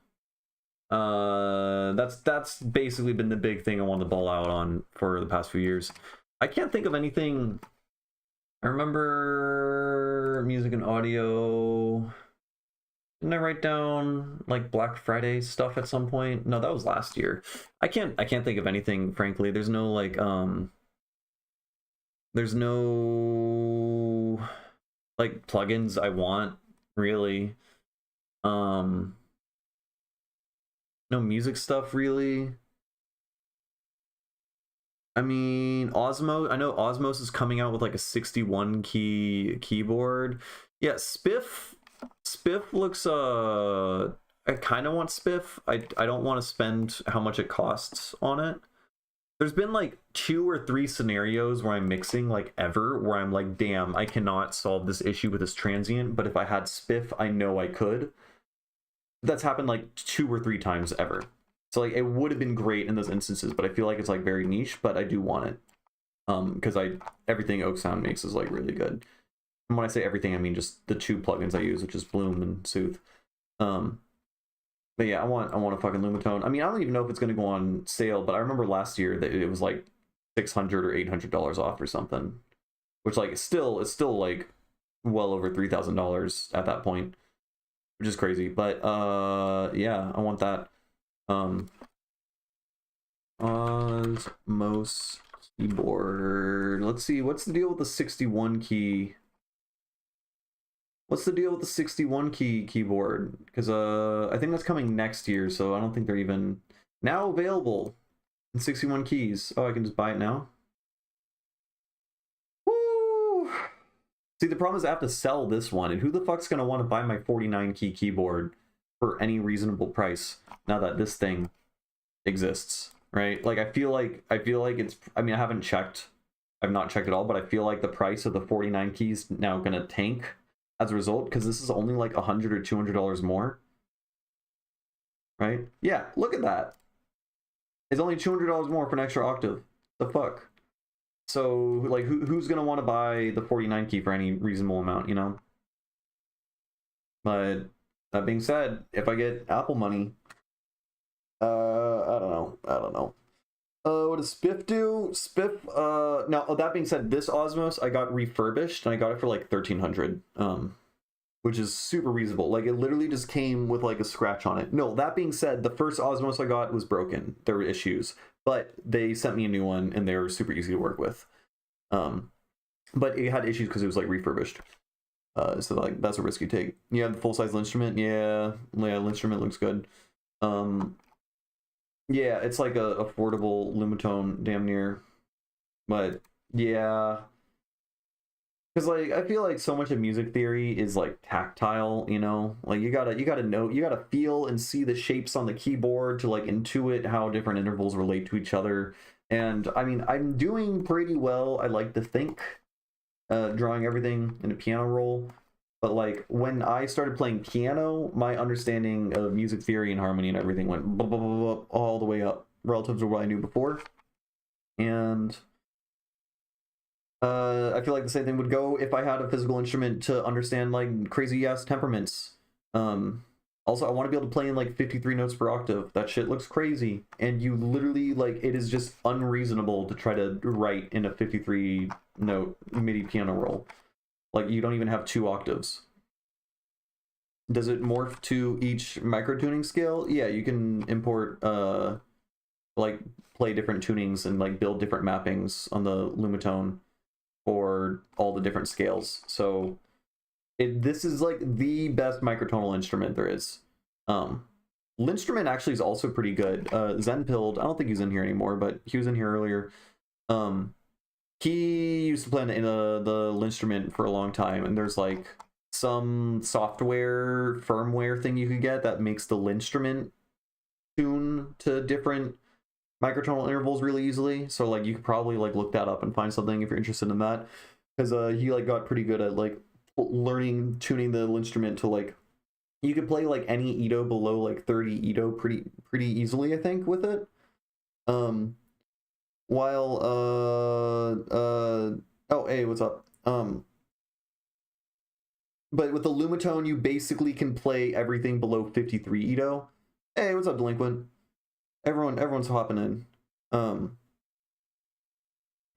That's basically been the big thing I want to ball out on for the past few years. I can't think of anything. I remember music and audio. Didn't I write down like Black Friday stuff at some point? No, that was last year. I can't think of anything, frankly. There's no like there's no like plugins I want, really. No music stuff really. I mean, Osmos. I know Osmos is coming out with like a 61 key keyboard. Yeah, Spiff looks. I kind of want Spiff. I don't want to spend how much it costs on it. There's been like 2 or 3 scenarios where I'm mixing like ever, where I'm like, damn, I cannot solve this issue with this transient. But if I had Spiff, I know I could. That's happened like 2 or 3 times ever. So like it would have been great in those instances, but I feel like it's like very niche, but I do want it. Because everything Oak Sound makes is like really good. And when I say everything, I mean just the 2 plugins I use, which is Bloom and Sooth. But yeah, I want a fucking Lumitone. I mean, I don't even know if it's gonna go on sale, but I remember last year that it was like $600 or $800 off or something, which like it's still like well over $3,000 at that point, which is crazy. But yeah, I want that. Osmos keyboard. Let's see, what's the deal with the 61 key? What's the deal with the 61 key keyboard? Because I think that's coming next year, so I don't think they're even now available in 61 keys. Oh, I can just buy it now. Woo! See, the problem is I have to sell this one, and who the fuck's gonna want to buy my 49 key keyboard for any reasonable price now that this thing exists, right? Like I feel like it's, I mean, I haven't checked. I've not checked at all, but I feel like the price of the 49 keys now gonna tank as a result, because this is only like $100 or $200 more, right? Yeah, look at that. It's only $200 more for an extra octave. The fuck? So like who's gonna want to buy the 49 key for any reasonable amount, you know? But that being said, if I get Apple money, I don't know. What does Spiff do? Spiff, now, that being said, this Osmos I got refurbished, and I got it for like $1,300, which is super reasonable. Like, it literally just came with like a scratch on it. No, that being said, the first Osmos I got was broken. There were issues, but they sent me a new one, and they were super easy to work with. But it had issues because it was like refurbished. So like that's a risky take. You have the full-size instrument. Yeah, instrument looks good. Yeah, it's like a affordable Lumitone, damn near. But yeah, because like I feel like so much of music theory is like tactile, you know. Like you gotta know, you gotta feel and see the shapes on the keyboard to like intuit how different intervals relate to each other. And I mean, I'm doing pretty well, I like to think, drawing everything in a piano roll. But like when I started playing piano, my understanding of music theory and harmony and everything went blah, blah, blah, blah, all the way up relative to what I knew before. And I feel like the same thing would go if I had a physical instrument to understand like crazy ass temperaments. Also, I want to be able to play in like 53 notes per octave. That shit looks crazy, and you literally like it is just unreasonable to try to write in a 53 note MIDI piano roll. Like you don't even have 2 octaves. Does it morph to each microtuning scale? Yeah, you can import like play different tunings and like build different mappings on the Lumitone for all the different scales. So this is like the best microtonal instrument there is. L'instrument actually is also pretty good. Zenpilled, I don't think he's in here anymore, but he was in here earlier. He used to play in the L'instrument for a long time, and there's like some software firmware thing you can get that makes the L'instrument tune to different microtonal intervals really easily. So like you could probably like look that up and find something if you're interested in that, because he like got pretty good at like learning tuning the L'instrument to like you could play like any Ito below like 30 Ito pretty easily, I think, with it. While oh hey, what's up? But with the Lumitone you basically can play everything below 53 Ito. Hey, what's up, Delinquent? Everyone's hopping in.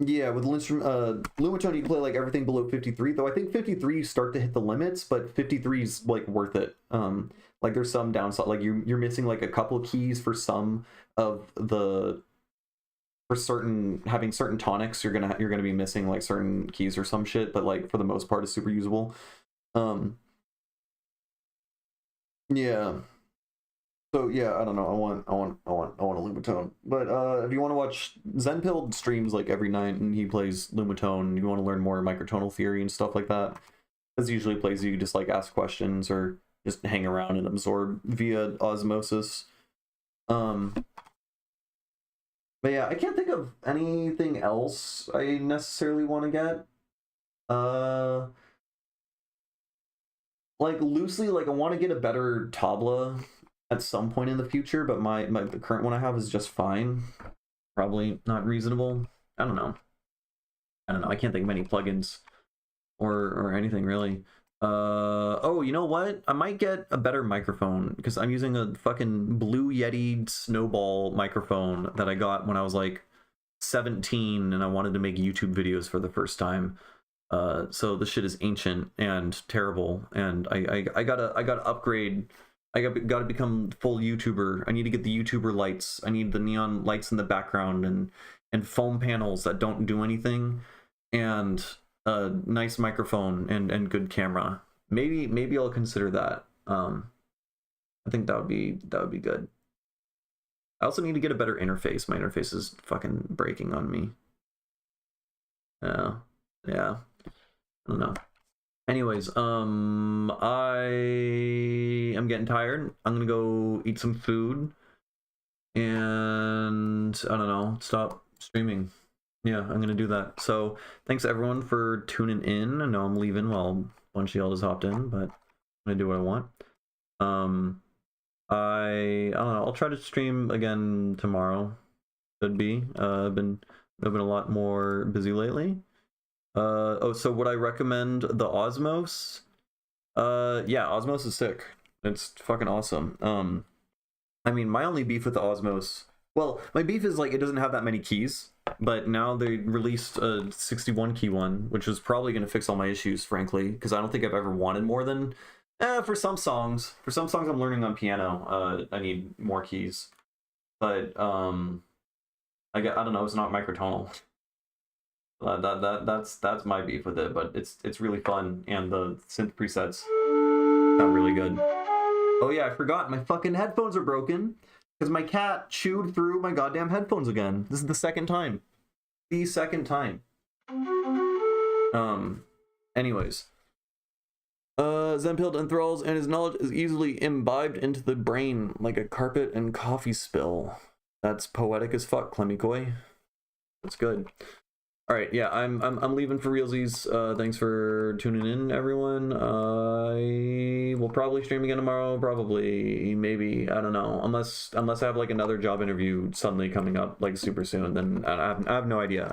Yeah, with Lumitone you can play like everything below 53, though I think 53 start to hit the limits, but 53 is like worth it. Like there's some downside, like you're missing like a couple of keys for some of the having certain tonics, you're gonna be missing like certain keys or some shit, but like for the most part it's super usable. Yeah. So yeah, I don't know. I want a Lumatone. But if you want to watch Zenpilled streams like every night, and he plays Lumatone, you want to learn more microtonal theory and stuff like that. This usually plays you just like ask questions or just hang around and absorb via osmosis. But yeah, I can't think of anything else I necessarily want to get. Like loosely, like I want to get a better tabla at some point in the future, but the current one I have is just fine. Probably not reasonable. I don't know. I can't think of any plugins or anything really. Oh, you know what? I might get a better microphone because I'm using a fucking Blue Yeti Snowball microphone that I got when I was like 17 and I wanted to make YouTube videos for the first time. So the shit is ancient and terrible, and I gotta upgrade. Gotta become full YouTuber. I need to get the YouTuber lights. I need the neon lights in the background and foam panels that don't do anything, and a nice microphone and good camera. Maybe I'll consider that. I think that would be good. I also need to get a better interface. My interface is fucking breaking on me. Yeah. I don't know. Anyways, I am getting tired. I'm gonna go eat some food, and I don't know, stop streaming. Yeah, I'm gonna do that. So thanks everyone for tuning in. I know I'm leaving while a bunch of y'all just hopped in, but I'm gonna do what I want. I don't know. I'll try to stream again tomorrow. Could be. I've been a lot more busy lately. So would I recommend the Osmos? Yeah, Osmos is sick. It's fucking awesome. I mean, my only beef with the Osmos, well, my beef is like it doesn't have that many keys, but now they released a 61 key one, which is probably going to fix all my issues, frankly, because I don't think I've ever wanted more than for some songs. For some songs I'm learning on piano, I need more keys. But I don't know, it's not microtonal. That's my beef with it, but it's really fun, and the synth presets sound really good. Oh yeah, I forgot, my fucking headphones are broken because my cat chewed through my goddamn headphones again. This is the second time. The second time. Anyways. Zenpilled enthralls, and his knowledge is easily imbibed into the brain like a carpet and coffee spill. That's poetic as fuck, Clemmy. That's good. All right, yeah, I'm leaving for realsies. Thanks for tuning in, everyone. I will probably stream again tomorrow. Probably, maybe, I don't know. Unless I have like another job interview suddenly coming up like super soon, then I have no idea.